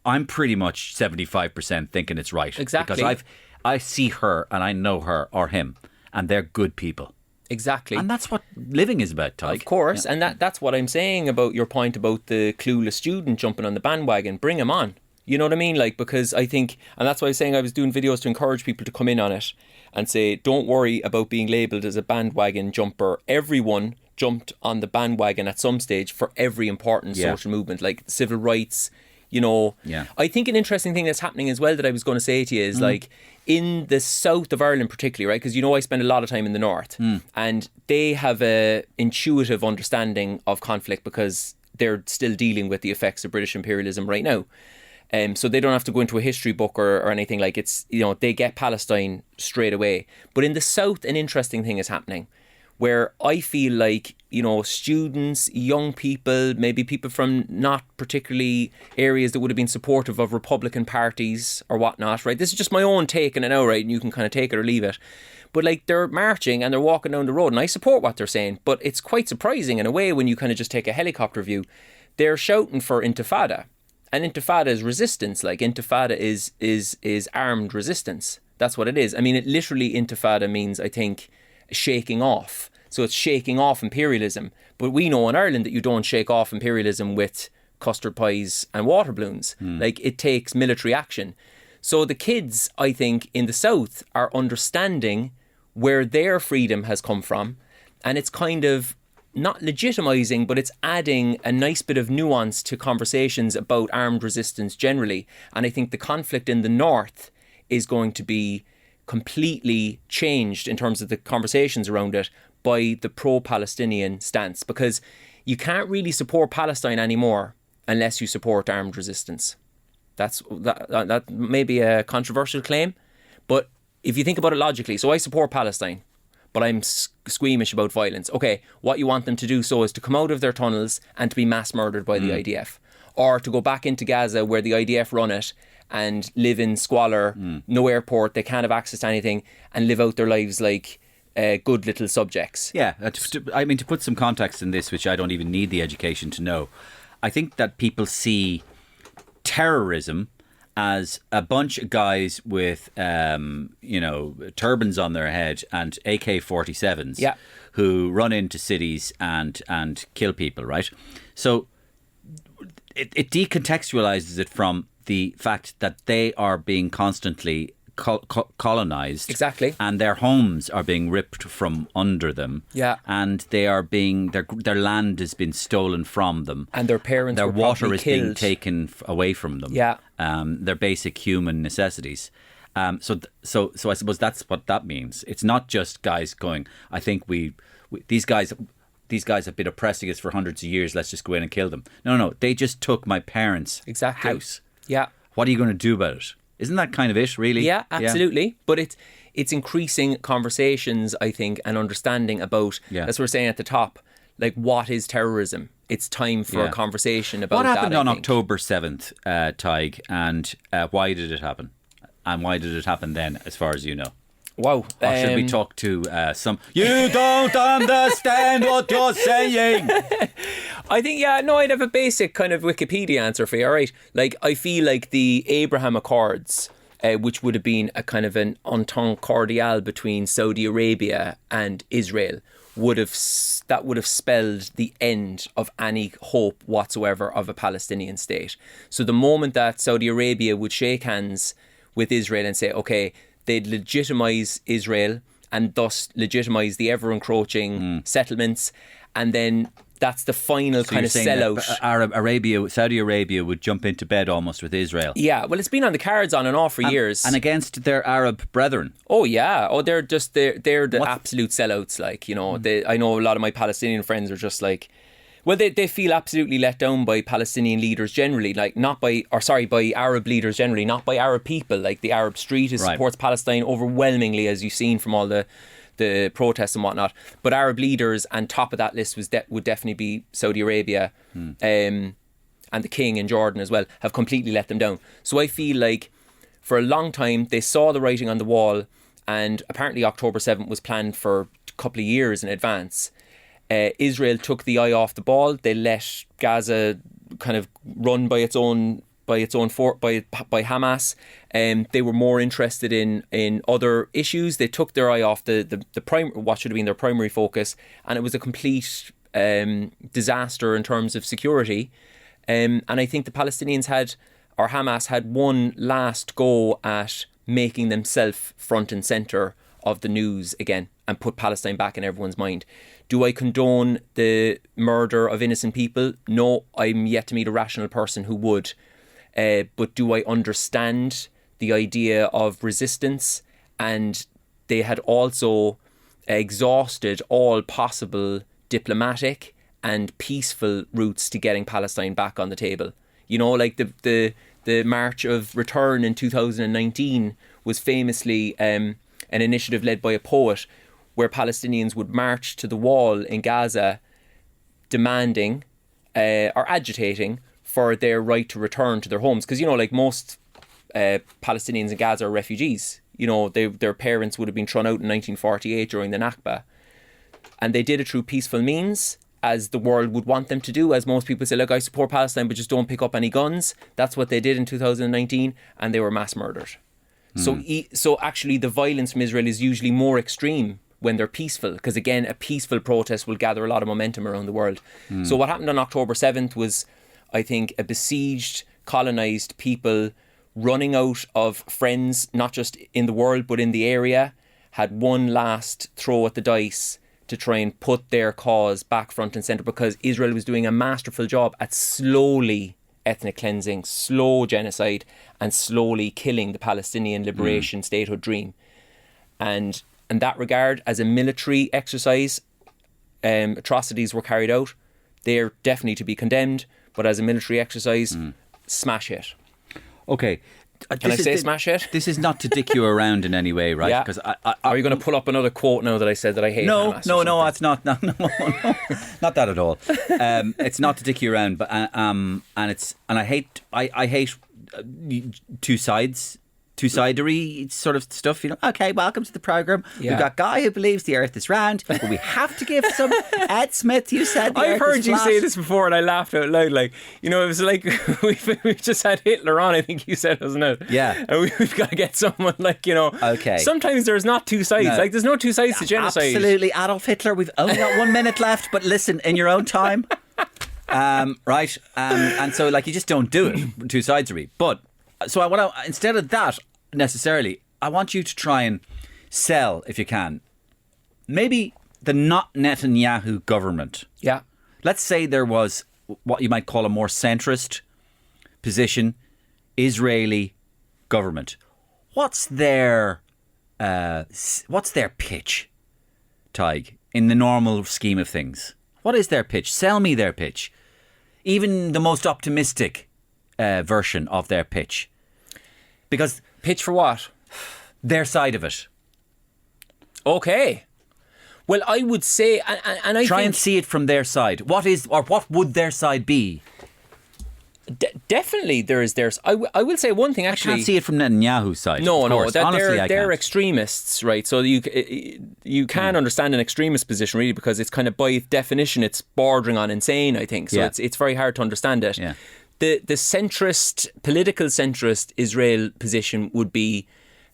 I'm pretty much 75% thinking it's right. Exactly. Because I see her and I know her or him, and they're good people. Exactly. And that's what living is about, Tadhg. Of course. Yeah. And that's what I'm saying about your point about the clueless student jumping on the bandwagon. Bring him on. You know what I mean? Because I think, and that's why I was saying I was doing videos to encourage people to come in on it and say, don't worry about being labelled as a bandwagon jumper. Everyone jumped on the bandwagon at some stage for every important social movement, like civil rights, you know. Yeah. I think an interesting thing that's happening as well that I was going to say to you is in the south of Ireland particularly, right? Because I spend a lot of time in the north and they have a intuitive understanding of conflict because they're still dealing with the effects of British imperialism right now. So they don't have to go into a history book or anything like it's, they get Palestine straight away. But in the south, an interesting thing is happening where I feel like, students, young people, maybe people from not particularly areas that would have been supportive of Republican parties or whatnot, right? This is just my own take on it now, right? And you can kind of take it or leave it. But they're marching and they're walking down the road and I support what they're saying, but it's quite surprising in a way when you kind of just take a helicopter view. They're shouting for intifada. And intifada is resistance. Intifada is armed resistance. That's what it is. I mean, it literally, intifada means, I think, shaking off. So it's shaking off imperialism. But we know in Ireland that you don't shake off imperialism with custard pies and water balloons. It takes military action. So the kids, I think, in the South are understanding where their freedom has come from. And it's kind of not legitimising, but it's adding a nice bit of nuance to conversations about armed resistance generally. And I think the conflict in the North is going to be completely changed in terms of the conversations around it by the pro-Palestinian stance, because you can't really support Palestine anymore unless you support armed resistance. That may be a controversial claim, but if you think about it logically, so I support Palestine, but I'm squeamish about violence. Okay, what you want them to do so is to come out of their tunnels and to be mass murdered by the IDF, or to go back into Gaza where the IDF run it and live in squalor, no airport, they can't have access to anything, and live out their lives like good little subjects. Yeah, to put some context in this, which I don't even need the education to know, I think that people see terrorism as a bunch of guys with, turbans on their head and AK-47s who run into cities and kill people, right? So it decontextualizes it from the fact that they are being constantly colonized. Exactly. And their homes are being ripped from under them. Yeah. And they are being, their land has been stolen from them. And their parents their were water probably is killed. being taken away from them. Yeah. Their basic human necessities. So I suppose that's what that means. It's not just guys going, I think these guys have been oppressing us for hundreds of years. Let's just go in and kill them. No. They just took my parents' house. Yeah. What are you going to do about it? Isn't that kind of it, really? Yeah, absolutely. Yeah. But it's increasing conversations, I think, and understanding about, as we're saying at the top, like, what is terrorism? It's time for a conversation about that. What happened on October 7th, Tadhg, and why did it happen? And why did it happen then, as far as you know? Wow. Or should we talk to some... You don't understand what you're saying! I think, I'd have a basic kind of Wikipedia answer for you, all right? Like, I feel like the Abraham Accords, which would have been a kind of an entente cordiale between Saudi Arabia and Israel, would have spelled the end of any hope whatsoever of a Palestinian state. So the moment that Saudi Arabia would shake hands with Israel and say, okay, they'd legitimise Israel and thus legitimise the ever-encroaching settlements, and then that's the final kind of sellout. Saudi Arabia would jump into bed almost with Israel. Yeah, well, it's been on the cards on and off for years. And against their Arab brethren. Oh, yeah. Oh, they're the absolute sellouts. Like, you know, I know a lot of my Palestinian friends are just like, well, they feel absolutely let down by Palestinian leaders generally, like by Arab leaders generally, not by Arab people. Like, the Arab street supports Palestine overwhelmingly, as you've seen from all the protests and whatnot. But Arab leaders, and top of that list would definitely be Saudi Arabia, and the King in Jordan as well, have completely let them down. So I feel like for a long time they saw the writing on the wall, and apparently October 7th was planned for a couple of years in advance. Israel took the eye off the ball. They let Gaza kind of run by Hamas. They were more interested in other issues. They took their eye off the what should have been their primary focus, and it was a complete disaster in terms of security. And I think the Palestinians Hamas had one last go at making themselves front and centre of the news again and put Palestine back in everyone's mind. Do I condone the murder of innocent people? No, I'm yet to meet a rational person who would. But do I understand the idea of resistance? And they had also exhausted all possible diplomatic and peaceful routes to getting Palestine back on the table. You know, like the March of Return in 2019 was famously an initiative led by a poet, where Palestinians would march to the wall in Gaza demanding or agitating for their right to return to their homes. Because, you know, like most Palestinians in Gaza are refugees. You know, their parents would have been thrown out in 1948 during the Nakba. And they did it through peaceful means, as the world would want them to do. As most people say, look, I support Palestine, but just don't pick up any guns. That's what they did in 2019, and they were mass murdered. So actually the violence from Israel is usually more extreme when they're peaceful, because again, a peaceful protest will gather a lot of momentum around the world. So what happened on October 7th was, I think, a besieged, colonised people running out of friends, not just in the world, but in the area, had one last throw at the dice to try and put their cause back front and centre, because Israel was doing a masterful job at slowly ethnic cleansing, slow genocide, and slowly killing the Palestinian liberation statehood dream. And in that regard, as a military exercise, atrocities were carried out. They're definitely to be condemned, but as a military exercise, smash hit. Okay. Can I say smash hit? This is not to dick you around in any way, right? Yeah. Because Are you going to pull up another quote now that I said that I hate Hamas? No, it's not. No, not that at all. It's not to dick you around, but I hate two-sidery sort of stuff, you know. Okay, welcome to the programme. Yeah. We've got Guy who believes the earth is round, but we have to give some Ed Smith, you said the I've earth heard is you flat. say this before and I laughed out loud. Like, you know, it was like we've just had Hitler on, I think you said, wasn't it? Yeah. And we've got to get someone like, you know. Okay. Sometimes there's not two sides. No. Like, there's no two sides to genocide. Absolutely. Adolf Hitler, we've only got 1 minute left, but listen, in your own time. Right? And so, like, you just don't do it. Two-sidery. But, so I want to, instead of that, necessarily, I want you to try and sell, if you can, maybe the not Netanyahu government. Yeah. Let's say there was what you might call a more centrist position Israeli government. what's their pitch, Tadhg, in the normal scheme of things? What is their pitch? Sell me their pitch. Even the most optimistic version of their pitch. Because pitch for what? Their side of it. Okay. Well, I would say, and I try think and see it from their side. What would their side be? Definitely, there is theirs. I will say one thing. Actually, I can't see it from Netanyahu's side. No, Honestly, they're extremists, right? So you can understand an extremist position really, because it's kind of by definition it's bordering on insane. I think so. It's very hard to understand it. Yeah. The political centrist Israel position would be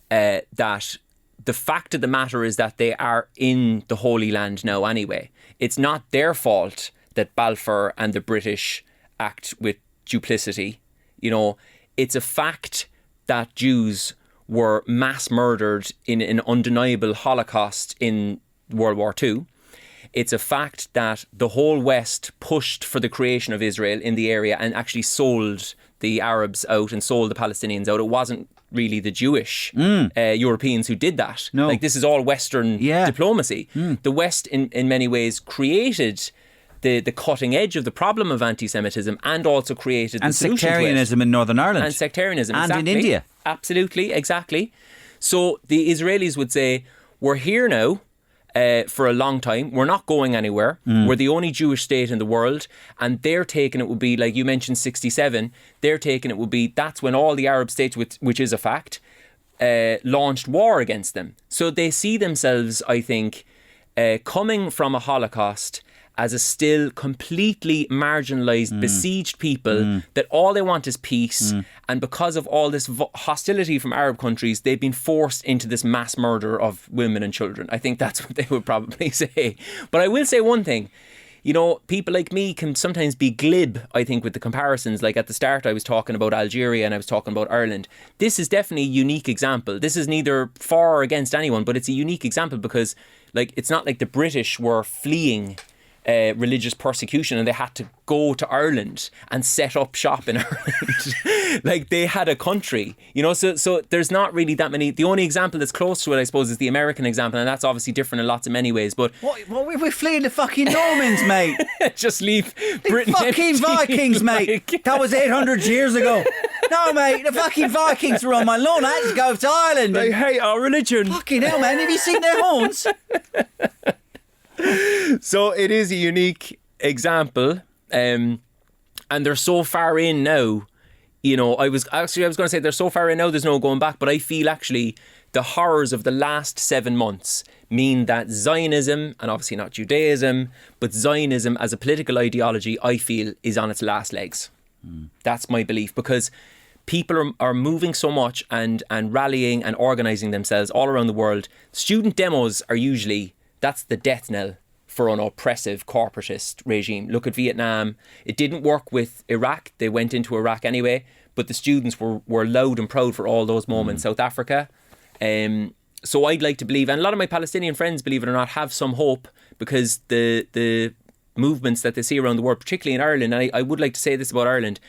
that the fact of the matter is that they are in the Holy Land now anyway. It's not their fault that Balfour and the British act with duplicity. You know, it's a fact that Jews were mass murdered in an undeniable Holocaust in World War II. It's a fact that the whole West pushed for the creation of Israel in the area and actually sold the Arabs out and sold the Palestinians out. It wasn't really the Jewish Europeans who did that. No. Like, this is all Western diplomacy. The West in many ways created the cutting edge of the problem of anti-Semitism and also created the solution to it. sectarianism in Northern Ireland. And sectarianism. And exactly. in India. Absolutely, exactly. So the Israelis would say, we're here now for a long time. We're not going anywhere. We're the only Jewish state in the world. And their take on it would be, like you mentioned, 67. Their take on it would be, that's when all the Arab states, which is a fact, launched war against them. So they see themselves, I think, coming from a Holocaust as a still completely marginalised, besieged people that all they want is peace. And because of all this hostility from Arab countries, they've been forced into this mass murder of women and children. I think that's what they would probably say. But I will say one thing. You know, people like me can sometimes be glib, I think, with the comparisons. Like at the start, I was talking about Algeria and I was talking about Ireland. This is definitely a unique example. This is neither for or against anyone, but it's a unique example because, like, it's not like the British were fleeing religious persecution and they had to go to Ireland and set up shop in Ireland. Like, they had a country, you know, so there's not really that many. The only example that's close to it, I suppose, is the American example, and that's obviously different in lots of many ways. But what we're fleeing the fucking Normans, mate. Just leave Britain. Fucking Vikings, mate. That was 800 years ago. No, mate, the fucking Vikings were on my lawn. I had to go to Ireland. They hate our religion. Fucking hell, man. Have you seen their horns? So it is a unique example, and they're so far in now. You know, I was going to say they're so far in now, there's no going back. But I feel actually the horrors of the last 7 months mean that Zionism, and obviously not Judaism, but Zionism as a political ideology, I feel is on its last legs. That's my belief, because people are moving so much and rallying and organising themselves all around the world. Student demos are usually, that's the death knell for an oppressive corporatist regime. Look at Vietnam. It didn't work with Iraq. They went into Iraq anyway, but the students were loud and proud for all those moments. South Africa. So I'd like to believe, and a lot of my Palestinian friends, believe it or not, have some hope, because the movements that they see around the world, particularly in Ireland, and I would like to say this about Ireland,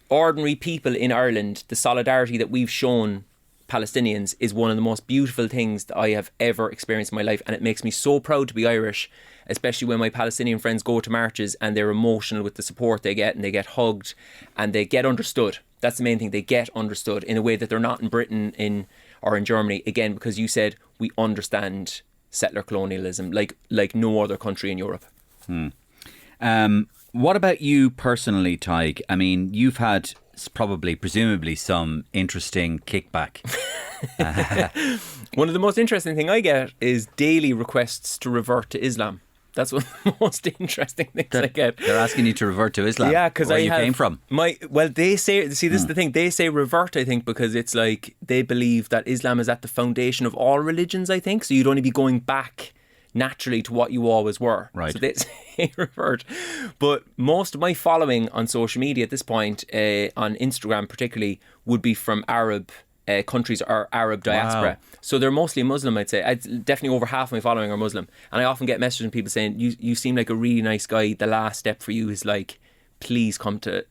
ordinary people in Ireland, the solidarity that we've shown Palestinians is one of the most beautiful things that I have ever experienced in my life, and it makes me so proud to be Irish, especially when my Palestinian friends go to marches and they're emotional with the support they get, and they get hugged and they get understood. That's the main thing, they get understood in a way that they're not in Britain or in Germany, again, because you said we understand settler colonialism like no other country in Europe. What about you personally, Tadhg? I mean, you've had presumably some interesting kickback. One of the most interesting thing I get is daily requests to revert to Islam. That's one of the most interesting things I get. They're asking you to revert to Islam. Yeah, because you came from. They say, see, this is the thing. They say revert, I think, because it's like they believe that Islam is at the foundation of all religions, I think. So you'd only be going back naturally to what you always were. Right. So they say revert. But most of my following on social media at this point, on Instagram particularly, would be from Arab countries or Arab diaspora. Wow. So they're mostly Muslim, I'd say. Definitely over half my following are Muslim. And I often get messages from people saying, you seem like a really nice guy. The last step for you is like please come to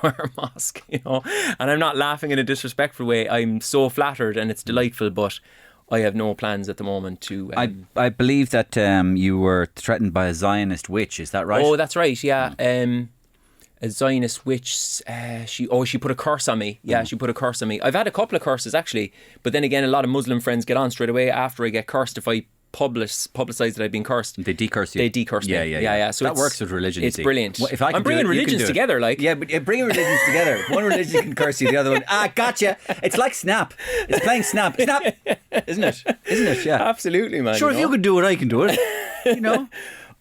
our mosque, you know. And I'm not laughing in a disrespectful way. I'm so flattered and it's delightful, but I have no plans at the moment to. I believe that you were threatened by a Zionist witch. Is that right? Oh, that's right. Yeah. A Zionist witch. She put a curse on me. Yeah, she put a curse on me. I've had a couple of curses actually, but then again, a lot of Muslim friends get on straight away after I get cursed if I publicise that I've been cursed. They decurse you. They decurse me. Yeah. So that works with religion. It's brilliant. Well, if I'm bringing religions together, like. Yeah, but bringing religions together. One religion can curse you, the other one. Gotcha. It's like Snap. It's playing Snap. Snap, isn't it? Isn't it? Yeah. Absolutely, man. Sure, if you could do it, I can do it. You know.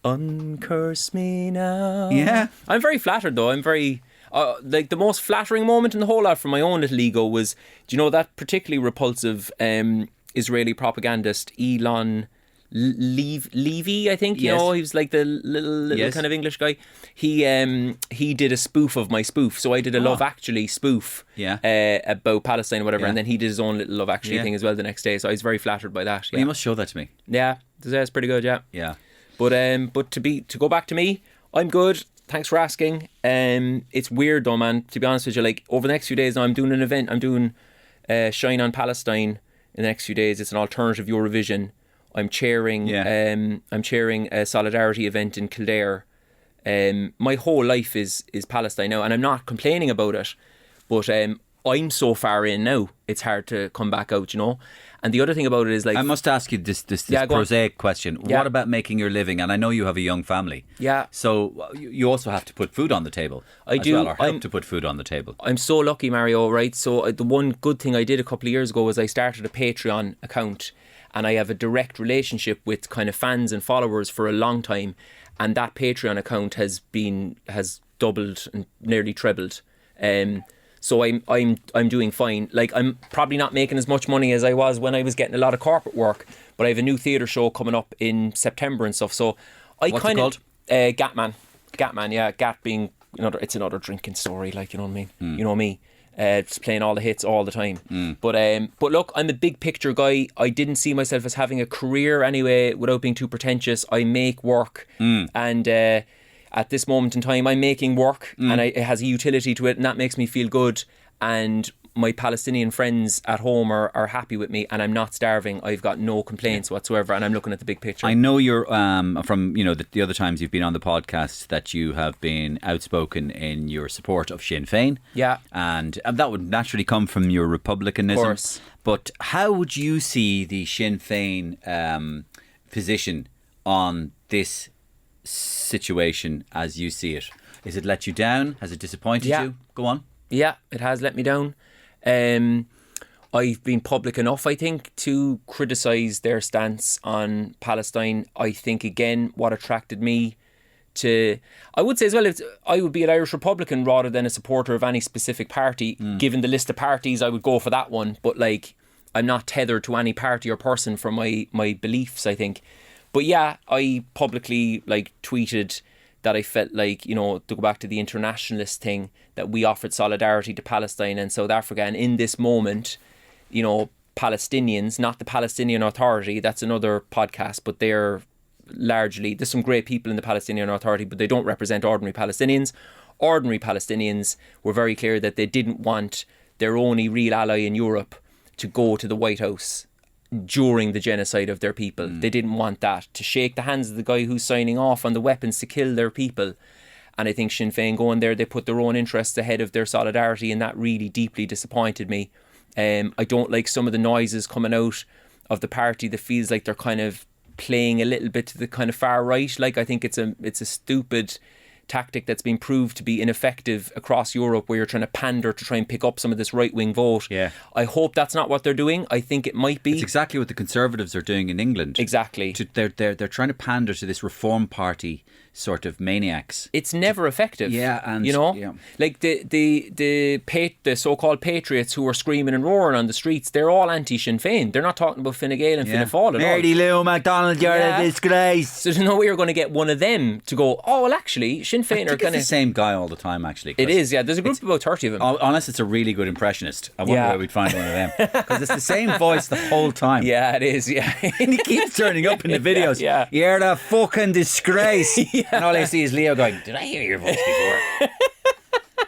Uncurse me now. Yeah. I'm very flattered though. I'm very. Like the most flattering moment in the whole lot for my own little ego was, do you know that particularly repulsive Israeli propagandist Elon Levy, I think, you know, he was like the little kind of English guy. He did a spoof of my spoof, so I did a Love Actually spoof about Palestine or whatever, and then he did his own little Love Actually thing as well the next day, so I was very flattered by that. Well, you must show that to me. Yeah, that's pretty good. Yeah. But to go back to me, I'm good. Thanks for asking. It's weird though, man, to be honest with you. Like over the next few days now, I'm doing an event. I'm doing Shine on Palestine in the next few days. It's an alternative Eurovision. I'm chairing a solidarity event in Kildare. My whole life is Palestine now, and I'm not complaining about it, but I'm so far in now, it's hard to come back out, you know. And the other thing about it is, like, I must ask you this prosaic question. Yeah. What about making your living? And I know you have a young family. Yeah. So you also have to put food on the table. I do. Well, or help to put food on the table. I'm so lucky, Mario, right? So the one good thing I did a couple of years ago was I started a Patreon account, and I have a direct relationship with kind of fans and followers for a long time. And that Patreon account has doubled and nearly trebled. So I'm doing fine. Like, I'm probably not making as much money as I was when I was getting a lot of corporate work, but I have a new theatre show coming up in September and stuff. So What's it called? Gatman, yeah. Gat being it's another drinking story, like, you know what I mean. You know me, just playing all the hits all the time. But look, I'm a big picture guy. I didn't see myself as having a career anyway, without being too pretentious. I make work, and at this moment in time, I'm making work, and it has a utility to it, and that makes me feel good. And my Palestinian friends at home are happy with me, and I'm not starving. I've got no complaints whatsoever, and I'm looking at the big picture. I know you're from the other times you've been on the podcast that you have been outspoken in your support of Sinn Féin. Yeah, and that would naturally come from your republicanism. Of course. But how would you see the Sinn Féin position on this situation as you see it? Is it let you down? Has it disappointed you? Go on. Yeah, it has let me down. I've been public enough, I think, to criticise their stance on Palestine. I think, again, what attracted me to... I would say as well, I would be an Irish Republican rather than a supporter of any specific party. Given the list of parties, I would go for that one. But, like, I'm not tethered to any party or person for my beliefs, I think. But yeah, I publicly tweeted that I felt like, to go back to the internationalist thing, that we offered solidarity to Palestine and South Africa. And in this moment, Palestinians, not the Palestinian Authority, that's another podcast, but they're largely, there's some great people in the Palestinian Authority, but they don't represent ordinary Palestinians. Ordinary Palestinians were very clear that they didn't want their only real ally in Europe to go to the White House during the genocide of their people. They didn't want that, to shake the hands of the guy who's signing off on the weapons to kill their people. And I think Sinn Féin going there, they put their own interests ahead of their solidarity, and that really deeply disappointed me. I don't like some of the noises coming out of the party that feels like they're kind of playing a little bit to the kind of far right. Like, I think it's a stupid tactic that's been proved to be ineffective across Europe, where you're trying to pander to try and pick up some of this right-wing vote. Yeah. I hope that's not what they're doing. I think it might be. It's exactly what the Conservatives are doing in England. Exactly. They're trying to pander to this Reform Party sort of maniacs. It's never effective. Yeah, and like the so-called patriots who are screaming and roaring on the streets, they're all anti-Sinn Féin. They're not talking about Fine Gael and Fianna Fáil at all. Mary Lou MacDonald, you're a disgrace. So there's no way you're going to get one of them to go, oh well, actually Sinn Féin are kind of the same guy all the time. Actually, it is. Yeah, there's a group of about 30 of them. Unless it's a really good impressionist, I wonder where we'd find one of them, because it's the same voice the whole time. Yeah, it is. Yeah, and he keeps turning up in the videos. Yeah. You're the fucking disgrace. And all I see is Leo going, did I hear your voice before?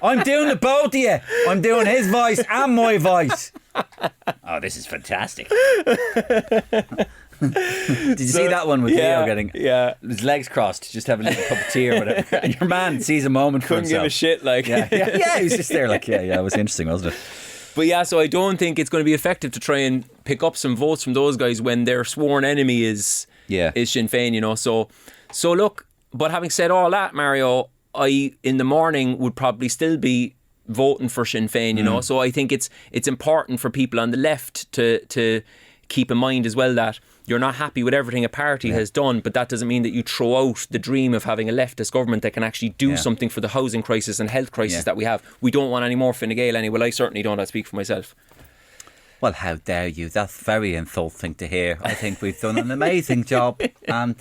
I'm doing the both of you. I'm doing his voice and my voice. Oh, this is fantastic. Did you see that one with Leo getting his legs crossed, just having a little cup of tea or whatever? And your man sees a moment for himself. Couldn't give a shit, like. Yeah, he was just there like, it was interesting, wasn't it? But yeah, so I don't think it's going to be effective to try and pick up some votes from those guys when their sworn enemy is Sinn Féin, you know. So look, but having said all that, Mario, I in the morning would probably still be voting for Sinn Féin, you know. So I think it's important for people on the left to keep in mind as well that you're not happy with everything a party has done, but that doesn't mean that you throw out the dream of having a leftist government that can actually do something for the housing crisis and health crisis that we have. We don't want any more Fine Gael anyway. Well, I certainly don't. I speak for myself. Well, how dare you? That's very insulting to hear. I think we've done an amazing job. And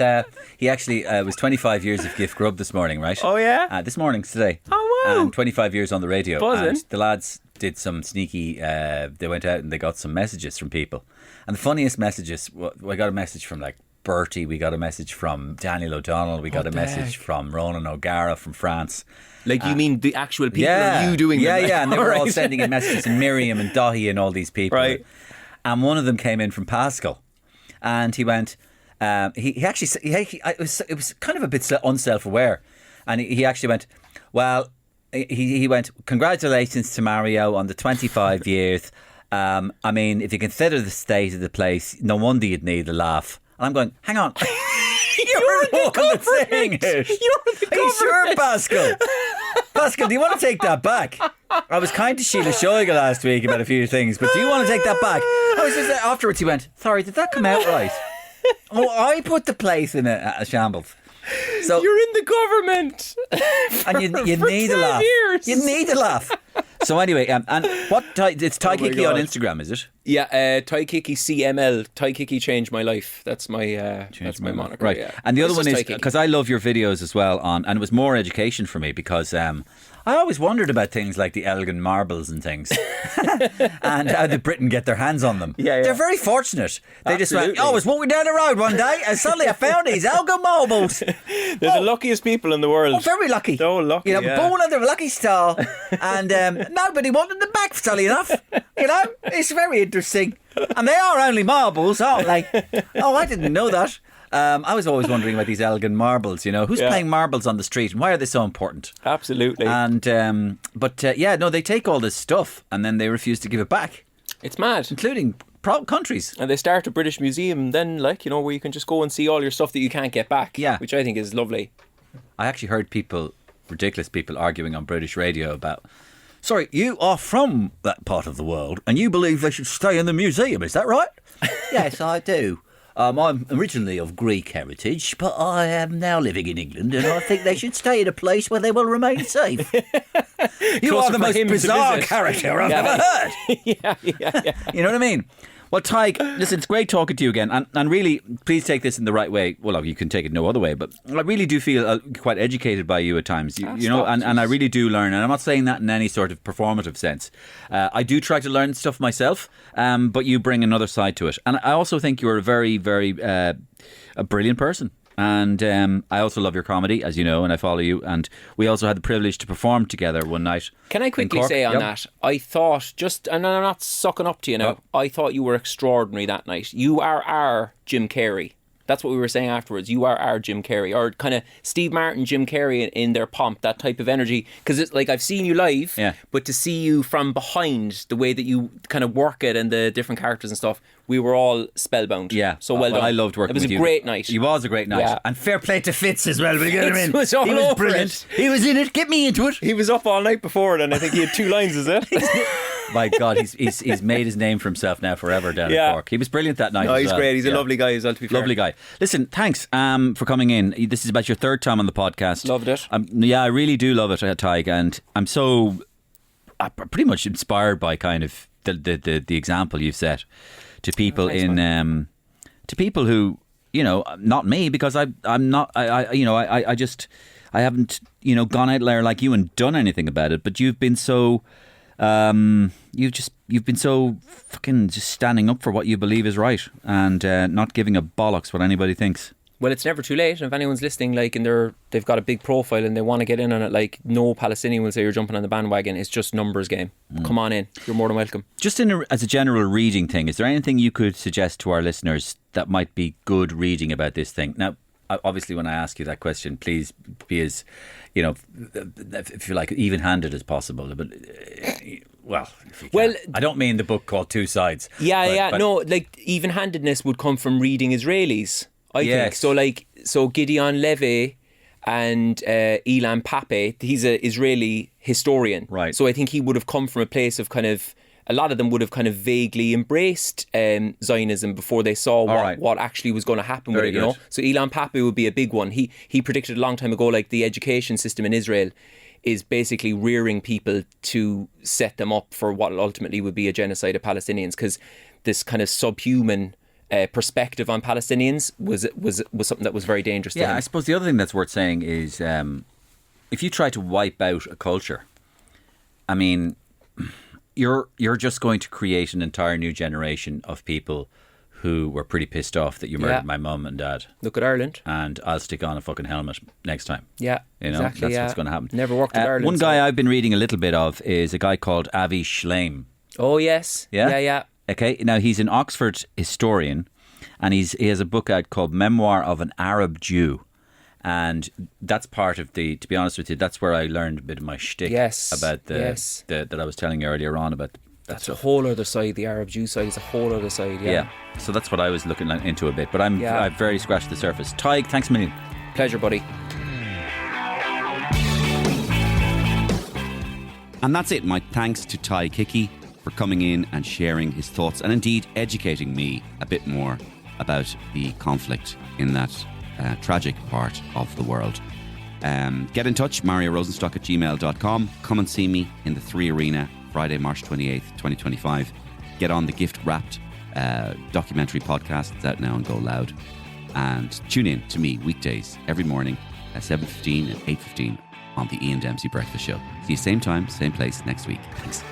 he actually was 25 years of Gift Grub this morning, right? Oh, yeah? This morning, today. Oh, wow. And 25 years on the radio. Buzzing. And the lads did some sneaky, they went out and they got some messages from people. And the funniest messages, we got a message from like Bertie, we got a message from Daniel O'Donnell, we got a message from Ronan O'Gara from France. Like, you mean the actual people, or you doing them? Yeah, and they were all sending in messages, and Miriam and Dahi and all these people. Right. And one of them came in from Pascal, and he went, he actually, it was kind of a bit unself-aware, and he actually went, well, he went, congratulations to Mario on the 25 years. I mean, if you consider the state of the place, no wonder you'd need a laugh. And I'm going, hang on. You're the one that's saying it. You're the Are you sure, Pascal? Pascal, do you want to take that back? I was kind to Sheila Shoiga last week about a few things, but do you want to take that back? I was just afterwards. He went, sorry, did that come out right? Oh, I put the place in a shambles. So you're in the government, and you need a laugh. Years. You need a laugh. So anyway, and what? It's Tadhg Hickey on Instagram, is it? Yeah, Tadhg Hickey CML. Tadhg Hickey changed my life. That's my moniker. Right. Yeah. And the other one is because I love your videos as well and it was more education for me because I always wondered about things like the Elgin marbles and things and how did Britain get their hands on them. Yeah. They're very fortunate. They just went, I was walking down the road one day and suddenly I found these Elgin marbles. They're the luckiest people in the world. Oh, very lucky. So lucky, you know, born under a lucky star and nobody wanted them back, silly enough. You know, it's very interesting. And they are only marbles, aren't they? Oh, I didn't know that. I was always wondering about these Elgin marbles, you know. Who's playing marbles on the street and why are they so important? Absolutely. And they take all this stuff and then they refuse to give it back. It's mad. Including countries. And they start a British museum then, like, you know, where you can just go and see all your stuff that you can't get back. Yeah. Which I think is lovely. I actually heard ridiculous people arguing on British radio about, sorry, you are from that part of the world and you believe they should stay in the museum, is that right? Yes, I do. I'm originally of Greek heritage, but I am now living in England and I think they should stay in a place where they will remain safe. You are the most bizarre character I've ever heard. Yeah. You know what I mean? Well, Tadhg, listen, it's great talking to you again. And really, please take this in the right way. Well, you can take it no other way, but I really do feel quite educated by you at times. You know, and I really do learn. And I'm not saying that in any sort of performative sense. I do try to learn stuff myself, but you bring another side to it. And I also think you're a very, very a brilliant person. And I also love your comedy, as you know, and I follow you. And we also had the privilege to perform together one night. Can I quickly say on that? I thought, and I'm not sucking up to you now, I thought you were extraordinary that night. You are our Jim Carrey. That's what we were saying afterwards. You are our Jim Carrey, or kind of Steve Martin, Jim Carrey in their pomp, that type of energy. Because it's like I've seen you live, but to see you from behind, the way that you kind of work it and the different characters and stuff, we were all spellbound. Yeah. So well done. I loved working with you. It was a great night. It was a great night. Yeah. And fair play to Fitz as well. He was brilliant. He was in it. Get me into it. He was up all night before it and I think he had 2 lines, is it? My God, he's made his name for himself now forever down in Cork. He was brilliant that night. No, he's great. He's a lovely guy as well, to be fair. Lovely guy. Listen, thanks for coming in. This is about your 3rd time on the podcast. Loved it. Yeah, I really do love it, Tadhg, and I'm pretty much inspired by kind of the example you've set to people to people who, you know, not me, because I'm not I haven't, you know, gone out there like you and done anything about it, but you've been so you've been so fucking just standing up for what you believe is right and not giving a bollocks what anybody thinks. Well, it's never too late. And if anyone's listening, like, and they've got a big profile and they want to get in on it, like, no Palestinian will say you're jumping on the bandwagon. It's just numbers game. Come on in. You're more than welcome. Just as a general reading thing, is there anything you could suggest to our listeners that might be good reading about this thing? Now, obviously, when I ask you that question, please be as, if you like, even-handed as possible. But I don't mean the book called Two Sides. But no, like, even-handedness would come from reading Israelis, I think. So Gideon Levy and Ilan Pappé, he's an Israeli historian. Right. So I think he would have come from a place of kind of, a lot of them would have kind of vaguely embraced Zionism before they saw what actually was going to happen with it, you know. So Ilan Pappé would be a big one. He predicted a long time ago, like, the education system in Israel is basically rearing people to set them up for what ultimately would be a genocide of Palestinians, because this kind of subhuman perspective on Palestinians was something that was very dangerous to him. I suppose the other thing that's worth saying is if you try to wipe out a culture, I mean, you're just going to create an entire new generation of people who were pretty pissed off that you murdered my mum and dad. Look at Ireland. And I'll stick on a fucking helmet next time. Yeah, exactly. That's what's going to happen. Never worked in Ireland. One guy I've been reading a little bit of is a guy called Avi Shleim. Oh, yes. Yeah. Okay, now he's an Oxford historian, and he has a book out called Memoir of an Arab Jew. And that's part of to be honest with you, that's where I learned a bit of my shtick about that I was telling you earlier on about. That's a whole other side. The Arab Jew side is a whole other side. Yeah. So that's what I was looking into a bit, but I've very scratched the surface. Tadhg, thanks a million. Pleasure, buddy. And that's it. My thanks to Tadhg Hickey for coming in and sharing his thoughts and indeed educating me a bit more about the conflict in that tragic part of the world. Get in touch, mariorosenstock@gmail.com. Come and see me in the 3 Arena Friday, March 28th, 2025. Get on the Gift Wrapped documentary podcast. It's out now on GoLoud. And tune in to me weekdays every morning at 7:15 and 8:15 on the Ian Dempsey Breakfast Show. See you same time, same place next week. Thanks.